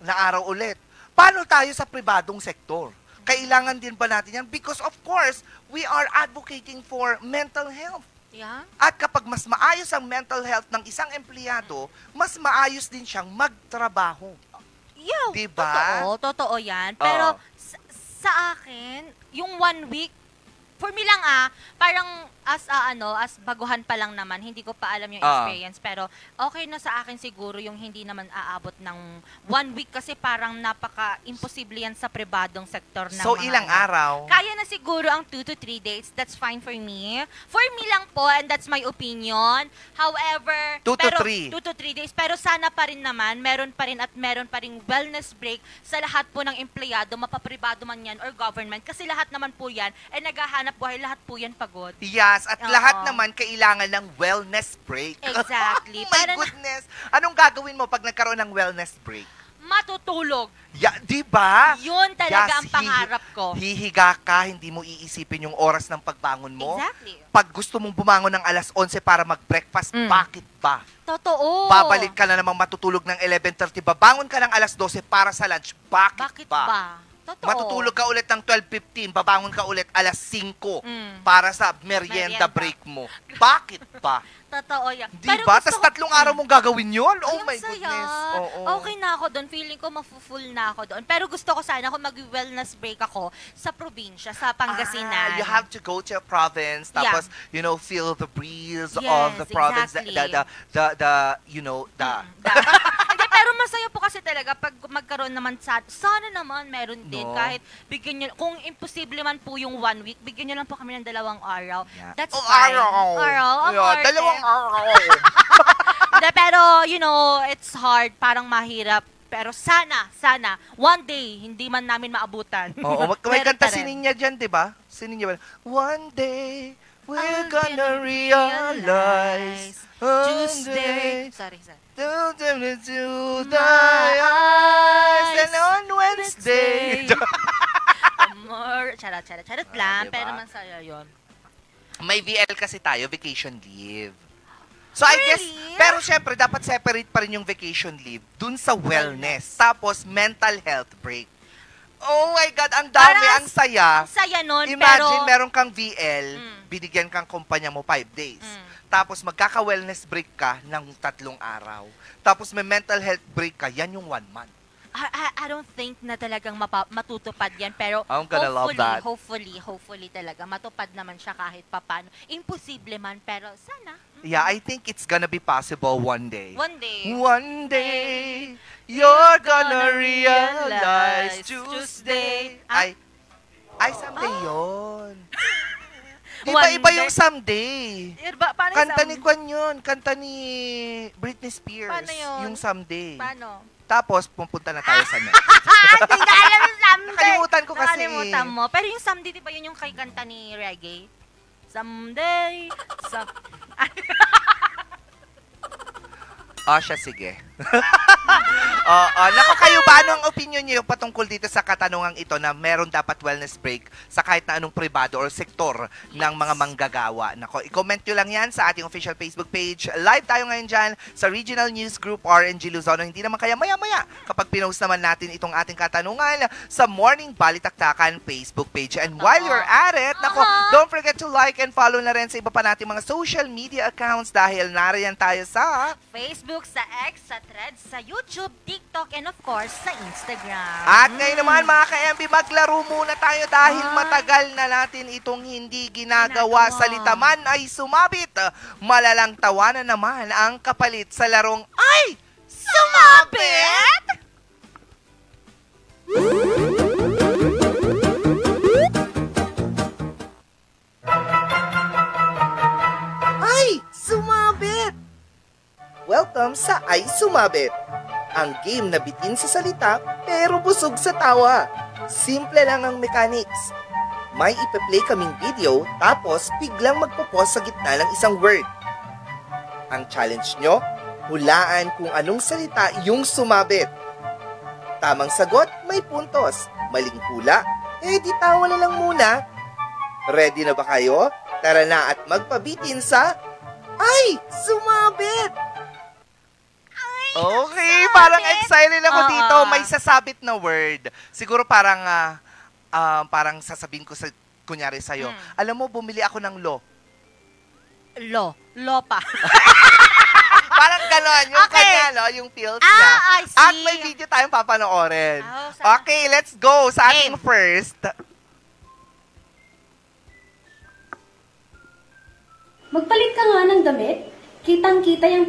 [SPEAKER 1] na araw ulit. Paano tayo sa pribadong sektor? Kailangan din ba natin yan? Because of course, we are advocating for mental health.
[SPEAKER 2] Yeah.
[SPEAKER 1] At kapag mas maayos ang mental health ng isang empleyado, mas maayos din siyang magtrabaho.
[SPEAKER 2] Yeah,
[SPEAKER 1] diba?
[SPEAKER 2] Totoo yan. Pero sa akin, yung 1 week, for me lang parang as baguhan pa lang naman, hindi ko pa alam yung experience, pero okay na sa akin siguro yung hindi naman aabot ng 1 week kasi parang napaka-imposible yan sa pribadong sektor ng
[SPEAKER 1] So, ilang araw?
[SPEAKER 2] Kaya na siguro ang 2 to 3 days, that's fine for me. For me lang po, and that's my opinion. However,
[SPEAKER 1] 2 to 3
[SPEAKER 2] days, pero sana pa rin naman, meron pa rin wellness break sa lahat po ng empleyado, mapapribado man yan or government, kasi lahat naman po yan, naghahanap buhay, lahat po yan pagod.
[SPEAKER 1] Yes, at lahat naman kailangan ng wellness break.
[SPEAKER 2] Exactly.
[SPEAKER 1] My goodness. Anong gagawin mo pag nagkaroon ng wellness break?
[SPEAKER 2] Matutulog.
[SPEAKER 1] Diba?
[SPEAKER 2] Yun talaga ang pangarap ko.
[SPEAKER 1] Hihiga ka, hindi mo iisipin yung oras ng pagbangon mo.
[SPEAKER 2] Exactly.
[SPEAKER 1] Pag gusto mong bumangon ng alas 11 para mag-breakfast, bakit ba?
[SPEAKER 2] Totoo.
[SPEAKER 1] Babalik ka na namang matutulog ng 11:30, babangon ka ng alas 12 para sa lunch. Bakit ba?
[SPEAKER 2] Totoo.
[SPEAKER 1] Matutulog ka ulit ng 12:15, babangon ka ulit alas 5
[SPEAKER 2] Mm.
[SPEAKER 1] para sa merienda break mo. Bakit ba?
[SPEAKER 2] Totoo yan.
[SPEAKER 1] Di ba? Tapos 3 araw mong gagawin yun? Oh my
[SPEAKER 2] saya.
[SPEAKER 1] goodness. Oo.
[SPEAKER 2] Okay na ako doon. Feeling ko mafu-full na ako doon. Pero gusto ko sana kung mag-wellness break ako sa probinsya, sa Pangasinan.
[SPEAKER 1] You have to go to a province, tapos, you know, feel the breeze
[SPEAKER 2] Yes,
[SPEAKER 1] of the province.
[SPEAKER 2] exactly. Hindi, pero masaya po kasi talaga pag magkaroon naman sana naman meron din.
[SPEAKER 1] No.
[SPEAKER 2] Kahit bigyan nyo, kung imposible man po yung 1 week, bigyan nyo lang po kami ng 2 araw.
[SPEAKER 1] Yeah.
[SPEAKER 2] That's
[SPEAKER 1] Oh,
[SPEAKER 2] fine.
[SPEAKER 1] araw.
[SPEAKER 2] Ang
[SPEAKER 1] Yeah,
[SPEAKER 2] arte.
[SPEAKER 1] 2 araw.
[SPEAKER 2] Hindi, pero, you know, it's hard. Parang mahirap. Pero sana, one day, hindi man namin maabutan.
[SPEAKER 1] Oo, may
[SPEAKER 2] Meron
[SPEAKER 1] kanta
[SPEAKER 2] pa
[SPEAKER 1] si
[SPEAKER 2] rin.
[SPEAKER 1] Ninya dyan, di ba? Si Ninya ba? One day, we're gonna realize.
[SPEAKER 2] Tuesday. Sorry.
[SPEAKER 1] To the eyes. And on Wednesday.
[SPEAKER 2] More, charot lang.
[SPEAKER 1] diba?
[SPEAKER 2] Pero masaya yun.
[SPEAKER 1] May VL kasi tayo, vacation leave. So I guess, pero syempre, dapat separate pa rin yung vacation leave dun sa wellness. Tapos, mental health break. Oh my God, ang dami, ang saya.
[SPEAKER 2] Ang saya nun,
[SPEAKER 1] Imagine,
[SPEAKER 2] pero
[SPEAKER 1] meron kang VL, binigyan kang kumpanya mo 5 days. Tapos, magkaka-wellness break ka ng 3 araw. Tapos, may mental health break ka, yan yung 1 month.
[SPEAKER 2] I don't think na talagang matutupad yan. Pero
[SPEAKER 1] I'm gonna love that.
[SPEAKER 2] hopefully talaga matupad naman siya kahit papano. Imposible man, pero sana.
[SPEAKER 1] Yeah, I think it's gonna be possible one day.
[SPEAKER 2] One day.
[SPEAKER 1] One day, you're gonna realize Tuesday. Ay, someday yun. Di ba iba yung someday?
[SPEAKER 2] Paano
[SPEAKER 1] Kanta ni Kwan yun. Kanta ni Britney Spears.
[SPEAKER 2] Paano yun?
[SPEAKER 1] Yung someday.
[SPEAKER 2] Paano?
[SPEAKER 1] Tapos, pupunta na tayo sa next.
[SPEAKER 2] Hindi ka alam yung someday.
[SPEAKER 1] Nakalimutan ko kasi.
[SPEAKER 2] Nakalimutan mo. Pero yung someday, di ba yun yung kay kanta ni reggae? Someday.
[SPEAKER 1] Siya, sige. Naku, kayo ba, anong opinion niyo patungkol dito sa katanungang ito na meron dapat wellness break sa kahit na anong pribado or sektor ng mga manggagawa? Naku, i-comment nyo lang yan sa ating official Facebook page. Live tayo ngayon dyan sa Regional News Group RNG Luzon. Hindi naman kaya maya-maya kapag pinost naman natin itong ating katanungan sa Morning Balitaktakan Facebook page. And while you're at it, naku, don't forget to like and follow na rin sa iba pa nating mga social media accounts dahil nariyan tayo sa
[SPEAKER 2] Facebook, sa X, sa Threads, sa YouTube, TikTok, and of course, sa Instagram.
[SPEAKER 1] At ngayon naman mga ka-MB, maglaro muna tayo dahil matagal na natin itong hindi ginagawa. Salita man ay sumabit. Malalang tawanan naman ang kapalit sa larong ay sumabit! Ay sumabit! Welcome sa Ay Sumabit, ang game na bitin sa salita pero busog sa tawa. Simple lang ang mechanics. May ipe-play kaming video tapos biglang magpo-pause sa gitna ng isang word. Ang challenge nyo, hulaan kung anong salita yung sumabit. Tamang sagot, may puntos. Maling hula, di tawa na lang muna. Ready na ba kayo? Tara na at magpabitin sa Ay Sumabit! Okay, parang excited ako dito. May sasabit na word. Siguro parang sasabihin ko kunyari sa'yo. Alam mo, bumili ako ng lo.
[SPEAKER 2] Lo pa.
[SPEAKER 1] Parang ganon. Yung kanya, yung pills niya.
[SPEAKER 2] I see.
[SPEAKER 1] At may video tayong papanoorin. Okay, let's go sa ating first.
[SPEAKER 3] Magpalit ka nga ng damit. Kitang-kita yung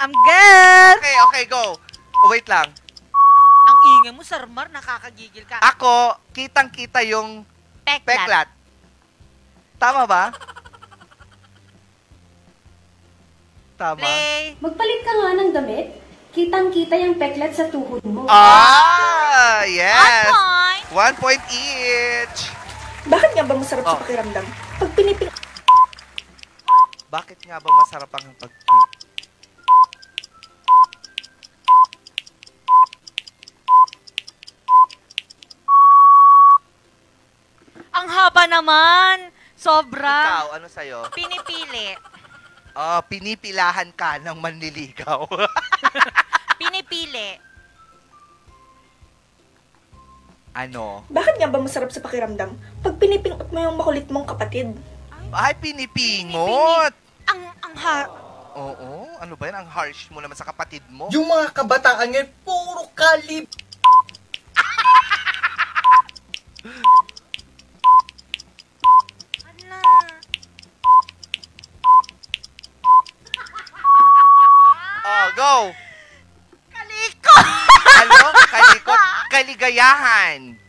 [SPEAKER 2] I'm good!
[SPEAKER 1] Okay, go. Wait lang.
[SPEAKER 2] Ang ingay mo, Sir Mar, nakakagigil ka.
[SPEAKER 1] Ako, kitang-kita yung peklat. Tama ba? Tama.
[SPEAKER 3] Play. Magpalit ka nga ng damit. Kitang-kita yung peklat sa tuhod mo.
[SPEAKER 1] Yes. 1 point each.
[SPEAKER 8] Bakit nga ba masarap sa pakiramdam? Pag piniping...
[SPEAKER 1] Bakit nga ba masarap ang
[SPEAKER 2] Ang haba naman. Sobra.
[SPEAKER 1] Ikaw, ano sa'yo?
[SPEAKER 2] Pinipili.
[SPEAKER 1] Pinipilahan ka ng manliligaw.
[SPEAKER 2] Pinipili.
[SPEAKER 1] Ano?
[SPEAKER 8] Bakit nga ba masarap sa pakiramdam pag pinipingot mo yung makulit mong kapatid?
[SPEAKER 1] Ay, pinipingot!
[SPEAKER 2] Ang
[SPEAKER 1] Oo, ano ba yan? Ang harsh mo naman sa kapatid mo.
[SPEAKER 4] Yung mga kabataan ngayon, puro kalip.
[SPEAKER 1] Go! Kalikot! Ano? Kalikot? Kaligayahan.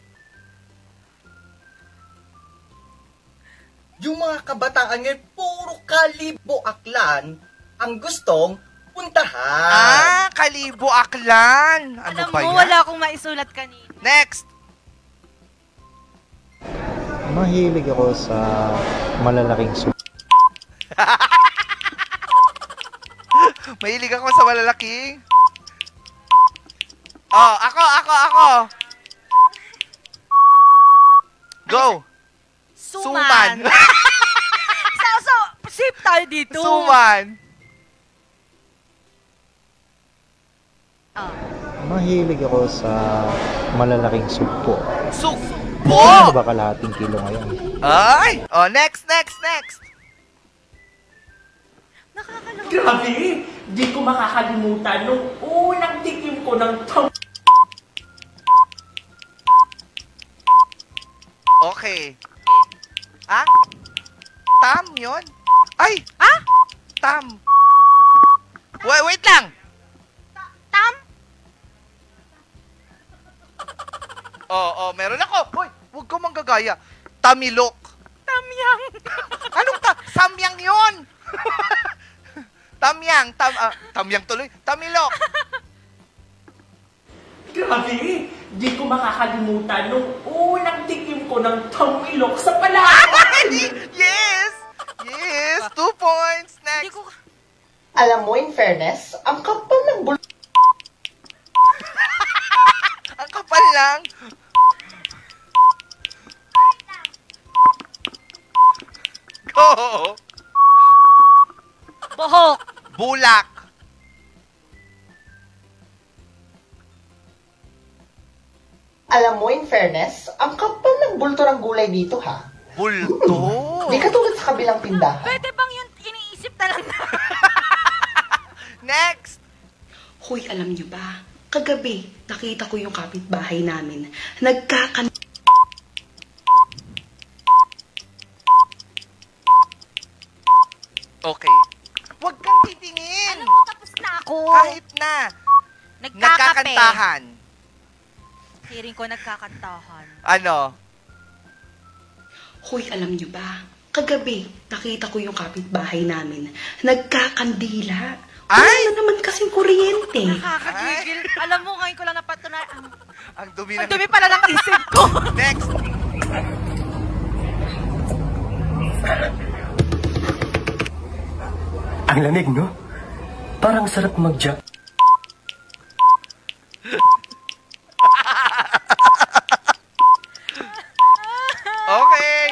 [SPEAKER 4] Yung mga kabataan ngayon, puro kalibo aklan ang gustong puntahan.
[SPEAKER 1] Kalibo aklan. Ano
[SPEAKER 2] Alam
[SPEAKER 1] ba
[SPEAKER 2] mo,
[SPEAKER 1] yan?
[SPEAKER 2] wala akong maisulat kanina.
[SPEAKER 1] Next!
[SPEAKER 15] Mahilig ako sa malalaking soup.
[SPEAKER 1] Mahilig ako sa malalaking. Ako. Go! Suman.
[SPEAKER 2] So, safe tayo dito.
[SPEAKER 1] Suman.
[SPEAKER 15] Mahilig ako sa malalaking sugpo.
[SPEAKER 1] Sugpo?
[SPEAKER 15] Ano ba kalahating kilo ngayon?
[SPEAKER 1] Ay! Next.
[SPEAKER 4] Grabe! Di ko makakalimutan nung unang tikim ko ng
[SPEAKER 1] Okay. Tam yun? Ay! Tam. Wait lang!
[SPEAKER 2] Tam?
[SPEAKER 1] Meron ako. Hoy, huwag ka manggagaya. Tamilok.
[SPEAKER 2] Tamyang.
[SPEAKER 1] Anong samyang yun? Tamyang tuloy. Tamilok.
[SPEAKER 4] Grabe! Di ko makakalimutan nung unang tikim ko ng tamilok sa palay!
[SPEAKER 1] Yes! 2 points. Next.
[SPEAKER 4] Alam mo, in fairness, ang kapal ng
[SPEAKER 1] Ang kapal lang. Go!
[SPEAKER 2] Buhok.
[SPEAKER 1] Bulak.
[SPEAKER 4] Alam mo, in fairness, ang kapal ng bulto ng gulay dito, ha?
[SPEAKER 1] Bulto?
[SPEAKER 4] Di katulad sa kabilang tindahan.
[SPEAKER 2] Pwede bang yun iniisip na lang na?
[SPEAKER 1] Next!
[SPEAKER 6] Hoy, alam niyo ba? Kagabi, nakita ko yung kapitbahay namin.
[SPEAKER 1] Okay. Huwag kang titingin.
[SPEAKER 2] Alam mo, tapos na ako.
[SPEAKER 1] Kahit na. Nagkakantahan.
[SPEAKER 2] Hearing ko nagkakantahan.
[SPEAKER 1] Ano?
[SPEAKER 6] Hoy, alam niyo ba? Kagabi, nakita ko yung kapitbahay namin. Nagkakandila. Wala na naman kasing kuryente.
[SPEAKER 2] Nakakagigil. Alam mo, ngayon ko lang napatunayan.
[SPEAKER 1] Ang dumi
[SPEAKER 2] pala ng isip ko.
[SPEAKER 1] Next!
[SPEAKER 4] Ang lamig, no? Parang sarap mag-jack.
[SPEAKER 1] Okay.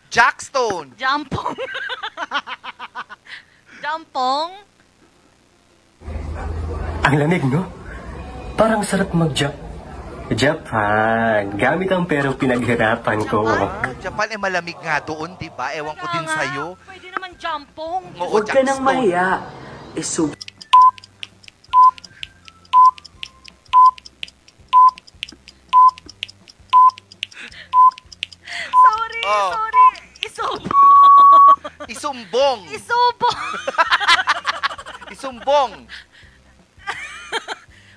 [SPEAKER 1] Jackstone.
[SPEAKER 2] Jampong. Jampong.
[SPEAKER 4] Ang lamig, no? Parang sarap mag-jack. Japan. Gamit ang perang pinaghirapan ko.
[SPEAKER 1] Japan malamig nga doon, di ba? Ewan ko din sa'yo.
[SPEAKER 2] Pwede naman jampong.
[SPEAKER 1] Oo,
[SPEAKER 4] Huwag ka nang mahiya.
[SPEAKER 2] Sorry.
[SPEAKER 1] Isumbong. Isumbong.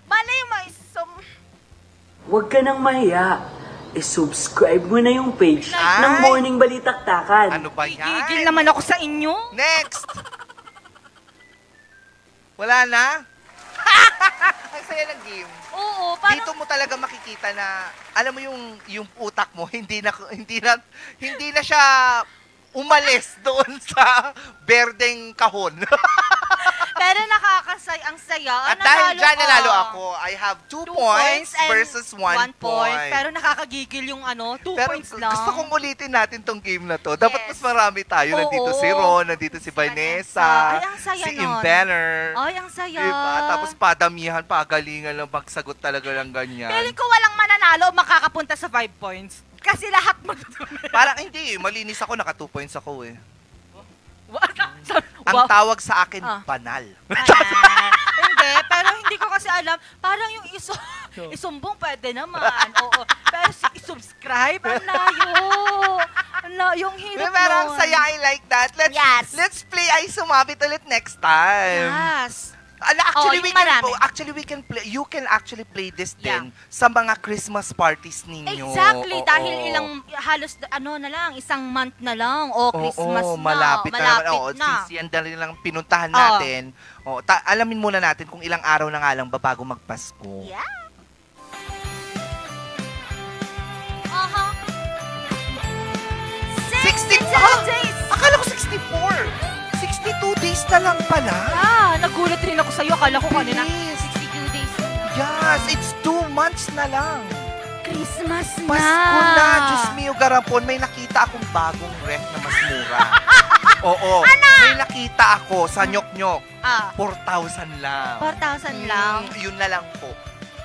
[SPEAKER 2] Malay mo,
[SPEAKER 4] Huwag ka nang mahiya. I-subscribe mo na yung page ng Morning Balitaktakan.
[SPEAKER 1] Ano ba yan?
[SPEAKER 2] Gigil naman ako sa inyo.
[SPEAKER 1] Next! Wala na? Ang saya ng game.
[SPEAKER 2] Oo, parang...
[SPEAKER 1] Dito mo talaga makikita na, alam mo yung utak mo, hindi na siya umalis doon sa berdeng kahon.
[SPEAKER 2] Pero ang saya.
[SPEAKER 1] At dahil dyan,
[SPEAKER 2] ka.
[SPEAKER 1] nanalo ako. I have 2 points
[SPEAKER 2] and
[SPEAKER 1] versus 1 point.
[SPEAKER 2] Pero nakakagigil yung 2 points lang.
[SPEAKER 1] Gusto kong ulitin natin tong game na to. Dapat mas marami tayo. Nandito si Ron, nandito si Vanessa,
[SPEAKER 2] Ay, ang saya
[SPEAKER 1] si
[SPEAKER 2] nun.
[SPEAKER 1] Imbanner.
[SPEAKER 2] Ay, ang saya.
[SPEAKER 1] Diba? Tapos padamihan, pagalingan lang magsagot talaga ng ganyan.
[SPEAKER 2] Feeling ko walang mananalo makakapunta sa 5 points. Kasi lahat magdudumi.
[SPEAKER 1] Parang hindi, malinis ako, naka 2 points ako eh. Ang
[SPEAKER 2] Wow.
[SPEAKER 1] tawag sa akin, banal.
[SPEAKER 2] Hindi, pero hindi ko kasi alam. Parang yung isumbong pwede naman. Oo. Pero i-subscribe, ang layo. Yung hirap
[SPEAKER 1] Pero ang saya, I like that. Let's play Ay Sumabit ulit next time.
[SPEAKER 2] Yes.
[SPEAKER 1] Actually,
[SPEAKER 2] yung
[SPEAKER 1] we can play. You can actually play this din sa mga Christmas parties ninyo.
[SPEAKER 2] Exactly,
[SPEAKER 1] Oo.
[SPEAKER 2] dahil halos na lang, isang month na lang. O, Christmas na.
[SPEAKER 1] Malapit
[SPEAKER 2] na.
[SPEAKER 1] Sisiyan na rin lang pinuntahan natin. Alamin muna natin kung ilang araw na nga lang ba bago magpasko.
[SPEAKER 2] Yeah.
[SPEAKER 1] 64 days! Akala ko 64! 62 days na lang pala.
[SPEAKER 2] Nagulat rin ako sa'yo. Akala ko kanina 62 days.
[SPEAKER 1] Yes, it's 2 months na lang.
[SPEAKER 2] Christmas na.
[SPEAKER 1] Pasko na. Diyos mio, garapon. May nakita akong bagong ref na mas mura. Oo. May nakita ako sa Nyok-Nyok. 4,000 lang.
[SPEAKER 2] 4,000 lang?
[SPEAKER 1] Yun na lang po.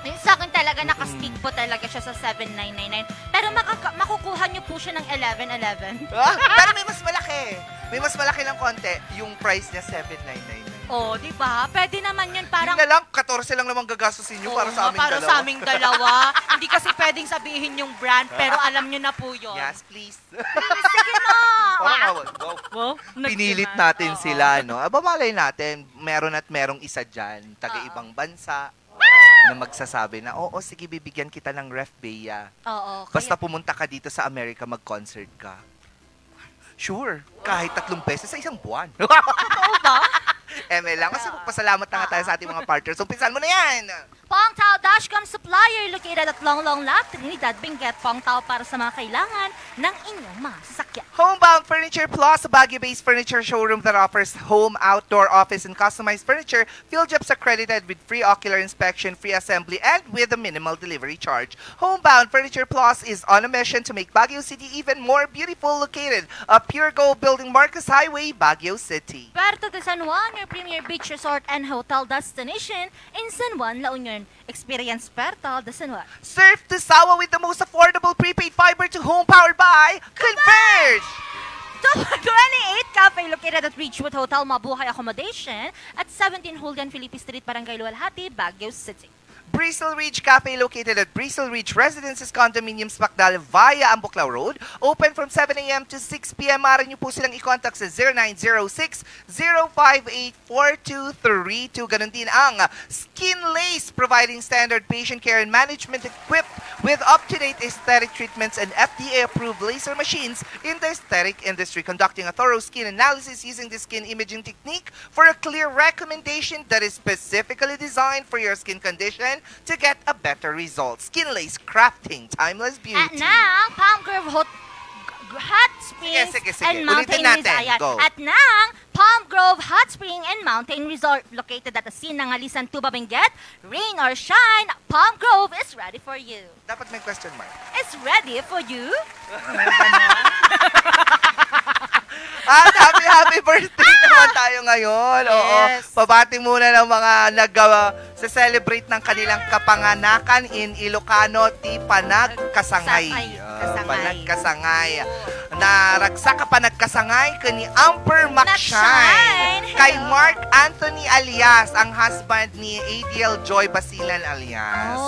[SPEAKER 2] Yung sa akin talaga, nakastick po talaga siya sa 7,999. Pero makukuha niyo po siya ng 11,11.
[SPEAKER 1] Pero may mas malaki. May mas malaki ng konti. Yung price niya, 7,999.
[SPEAKER 2] Di ba? Pwede naman yun. Parang...
[SPEAKER 1] Yun na lang, 14 lang naman gagastusin nyo para sa aming dalawa.
[SPEAKER 2] Para sa aming dalawa. Hindi kasi pwedeng sabihin yung brand, pero alam nyo na po yun.
[SPEAKER 1] Yes, please.
[SPEAKER 2] Sige na!
[SPEAKER 1] Wow. Pinilit natin sila, no? Malay natin, meron at merong isa dyan, taga-ibang bansa, na magsasabi na, oo, sige, bibigyan kita ng ref, Bea. Basta pumunta ka dito sa Amerika, mag-concert ka. Sure, kahit 3 beses sa isang buwan.
[SPEAKER 2] Oo ba?
[SPEAKER 1] ML lang. Kasi pasalamat na nga tayo sa ating mga partners. Umpisan mo na yan!
[SPEAKER 2] Pongtao Dashcam Supplier located at Longlong Lot, Trinidad, Benguet. Pongtao para sa mga kailangan ng inyong mga sasakyan.
[SPEAKER 1] Homebound Furniture Plus, a Baguio-based furniture showroom that offers home, outdoor, office, and customized furniture. Philjeps accredited with free ocular inspection, free assembly, and with a minimal delivery charge. Homebound Furniture Plus is on a mission to make Baguio City even more beautiful. Located at Pure Gold Building, Marcos Highway, Baguio City.
[SPEAKER 2] Puerto de San Juan, your premier beach resort and hotel destination in San Juan, La Union. Experience Puerto de San Juan.
[SPEAKER 1] Surf to Sawa with the most affordable prepaid fiber to home powered by Converge!
[SPEAKER 2] 28 Cafe located at Ridgewood Hotel Mabuhay Accommodation at 17 Julian Felipe Street, Barangay Luwalhati, Baguio City.
[SPEAKER 1] Bristol Ridge Cafe located at Bristol Ridge Residences Condominiums, Macdal via Ambuclao Road. Open from 7 a.m. to 6 p.m. Maaari niyo po silang i-contact sa 0906-058-4232. Ganun din ang Skin Lace, providing standard patient care and management equipped with up-to-date aesthetic treatments and FDA-approved laser machines in the aesthetic industry, conducting a thorough skin analysis using the skin imaging technique for a clear recommendation that is specifically designed for your skin condition to get a better result. Skin Lace, crafting timeless beauty.
[SPEAKER 2] At now, Palm Grove Hot Springs and Mountain Resort. At now, Palm Grove Hot Spring and Mountain Resort, located at the Sinangalisan, Tuba, Benguet. Rain or shine, Palm Grove is ready for you.
[SPEAKER 1] Dapat may question mark.
[SPEAKER 2] It's ready for you.
[SPEAKER 1] At happy birthday naman tayo ngayon. Oo. Pabati muna ng mga nag-celebrate ng kanilang kapanganakan in Ilocano, Panagkasangay. Panagkasangay. Naragsa ka Panagkasangay kani Amper Macshine. Kay Mark Anthony Alias, ang husband ni ADL Joy Basilan Alias.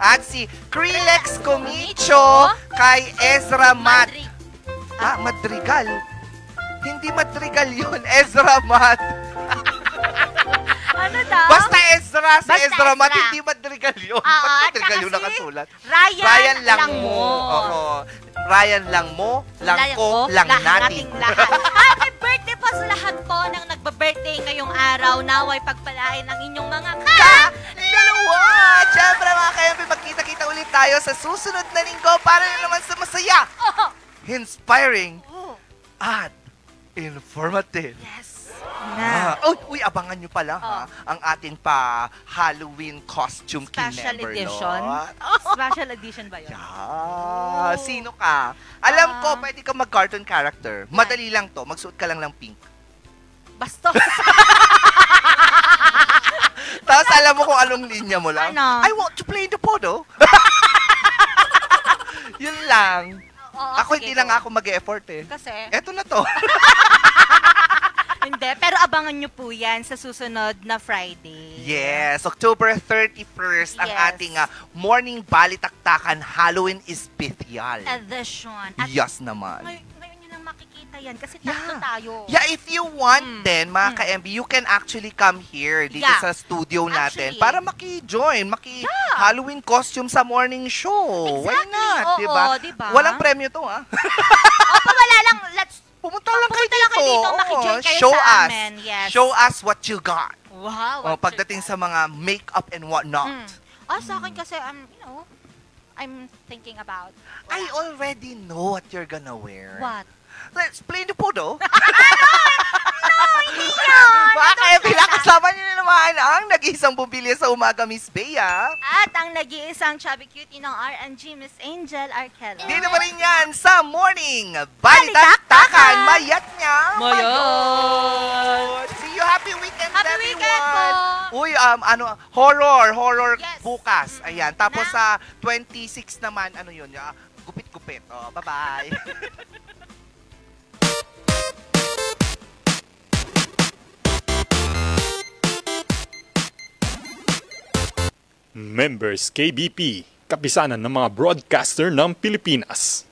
[SPEAKER 1] At si Krillex Comicho kay Ezra Madrigal. Hindi Madrigal yun. Ezra Mat.
[SPEAKER 2] Ano daw?
[SPEAKER 1] Basta Ezra. Si Ezra Mat. Hindi Madrigal yun. Madrigal yun nakasulat.
[SPEAKER 2] Ryan lang mo.
[SPEAKER 1] Oo. Ryan lang mo. Lang ko. Lang natin.
[SPEAKER 2] Happy birthday po sa lahat po ng nagba-birthday ngayong araw. Naway pagpalain ang inyong mga
[SPEAKER 1] dalawa. Siyempre mga kayampi, magkita-kita ulit tayo sa susunod na linggo para na naman sa masaya, inspiring, at informative.
[SPEAKER 2] Yes.
[SPEAKER 1] Uy, abangan nyo pala ha, ang ating pa-Halloween costume
[SPEAKER 2] Special
[SPEAKER 1] member,
[SPEAKER 2] edition. Special edition ba yun?
[SPEAKER 1] Sino ka? Alam ko, pwede ka mag-cartoon character. Madali lang to, magsuot ka lang ng pink.
[SPEAKER 2] Bastos.
[SPEAKER 1] Tapos alam mo kung anong linya mo lang?
[SPEAKER 2] Ano?
[SPEAKER 1] I want to play the podo. Yun lang. Ako hindi lang ako mag-e-effort eh.
[SPEAKER 2] Kasi?
[SPEAKER 1] Eto na to.
[SPEAKER 2] Hindi, pero abangan nyo po yan sa susunod na Friday.
[SPEAKER 1] Yes, October 31st ang
[SPEAKER 2] Yes.
[SPEAKER 1] ating morning balitaktakan Halloween Special.
[SPEAKER 2] Edition.
[SPEAKER 1] Yes naman.
[SPEAKER 2] Ngayon nyo lang makikita yan kasi tatlo tayo.
[SPEAKER 1] Yeah, if you want then, mga ka-MB, you can actually come here dito
[SPEAKER 2] Yeah.
[SPEAKER 1] sa studio natin
[SPEAKER 2] Actually.
[SPEAKER 1] para maki-join, Halloween costume sa morning show. Why not?
[SPEAKER 2] Oo,
[SPEAKER 1] diba?
[SPEAKER 2] diba?
[SPEAKER 1] Walang premyo to, ha?
[SPEAKER 2] Opo, wala lang.
[SPEAKER 1] Pumunta lang kayo dito.
[SPEAKER 2] Maki-join kayo
[SPEAKER 1] Show
[SPEAKER 2] sa
[SPEAKER 1] us.
[SPEAKER 2] amin. Yes.
[SPEAKER 1] Show us what you got.
[SPEAKER 2] Wow.
[SPEAKER 1] Pagdating sa mga makeup and whatnot.
[SPEAKER 2] Sa akin kasi, I'm thinking about.
[SPEAKER 1] I already know what you're gonna wear.
[SPEAKER 2] What?
[SPEAKER 1] Let's play the podo.
[SPEAKER 2] Hindi yan!
[SPEAKER 1] Mga ka-MB, kasama niyo na naman ang nag-iisang bumili sa umaga, Miss Bea.
[SPEAKER 2] At ang nag-iisang chubby cutie ng R&G, Miss Angel Arquela.
[SPEAKER 1] Dito pa rin yan sa morning balitaktakan. Mayat niya.
[SPEAKER 2] Mayat.
[SPEAKER 1] See you. Happy weekend,
[SPEAKER 2] Happy
[SPEAKER 1] everyone.
[SPEAKER 2] weekend po.
[SPEAKER 1] Uy, horror bukas. Ayan. Tapos sa 26 naman, yun? Gupit-gupit. Bye-bye.
[SPEAKER 10] Members KBP, kapisanan ng mga broadcaster ng Pilipinas.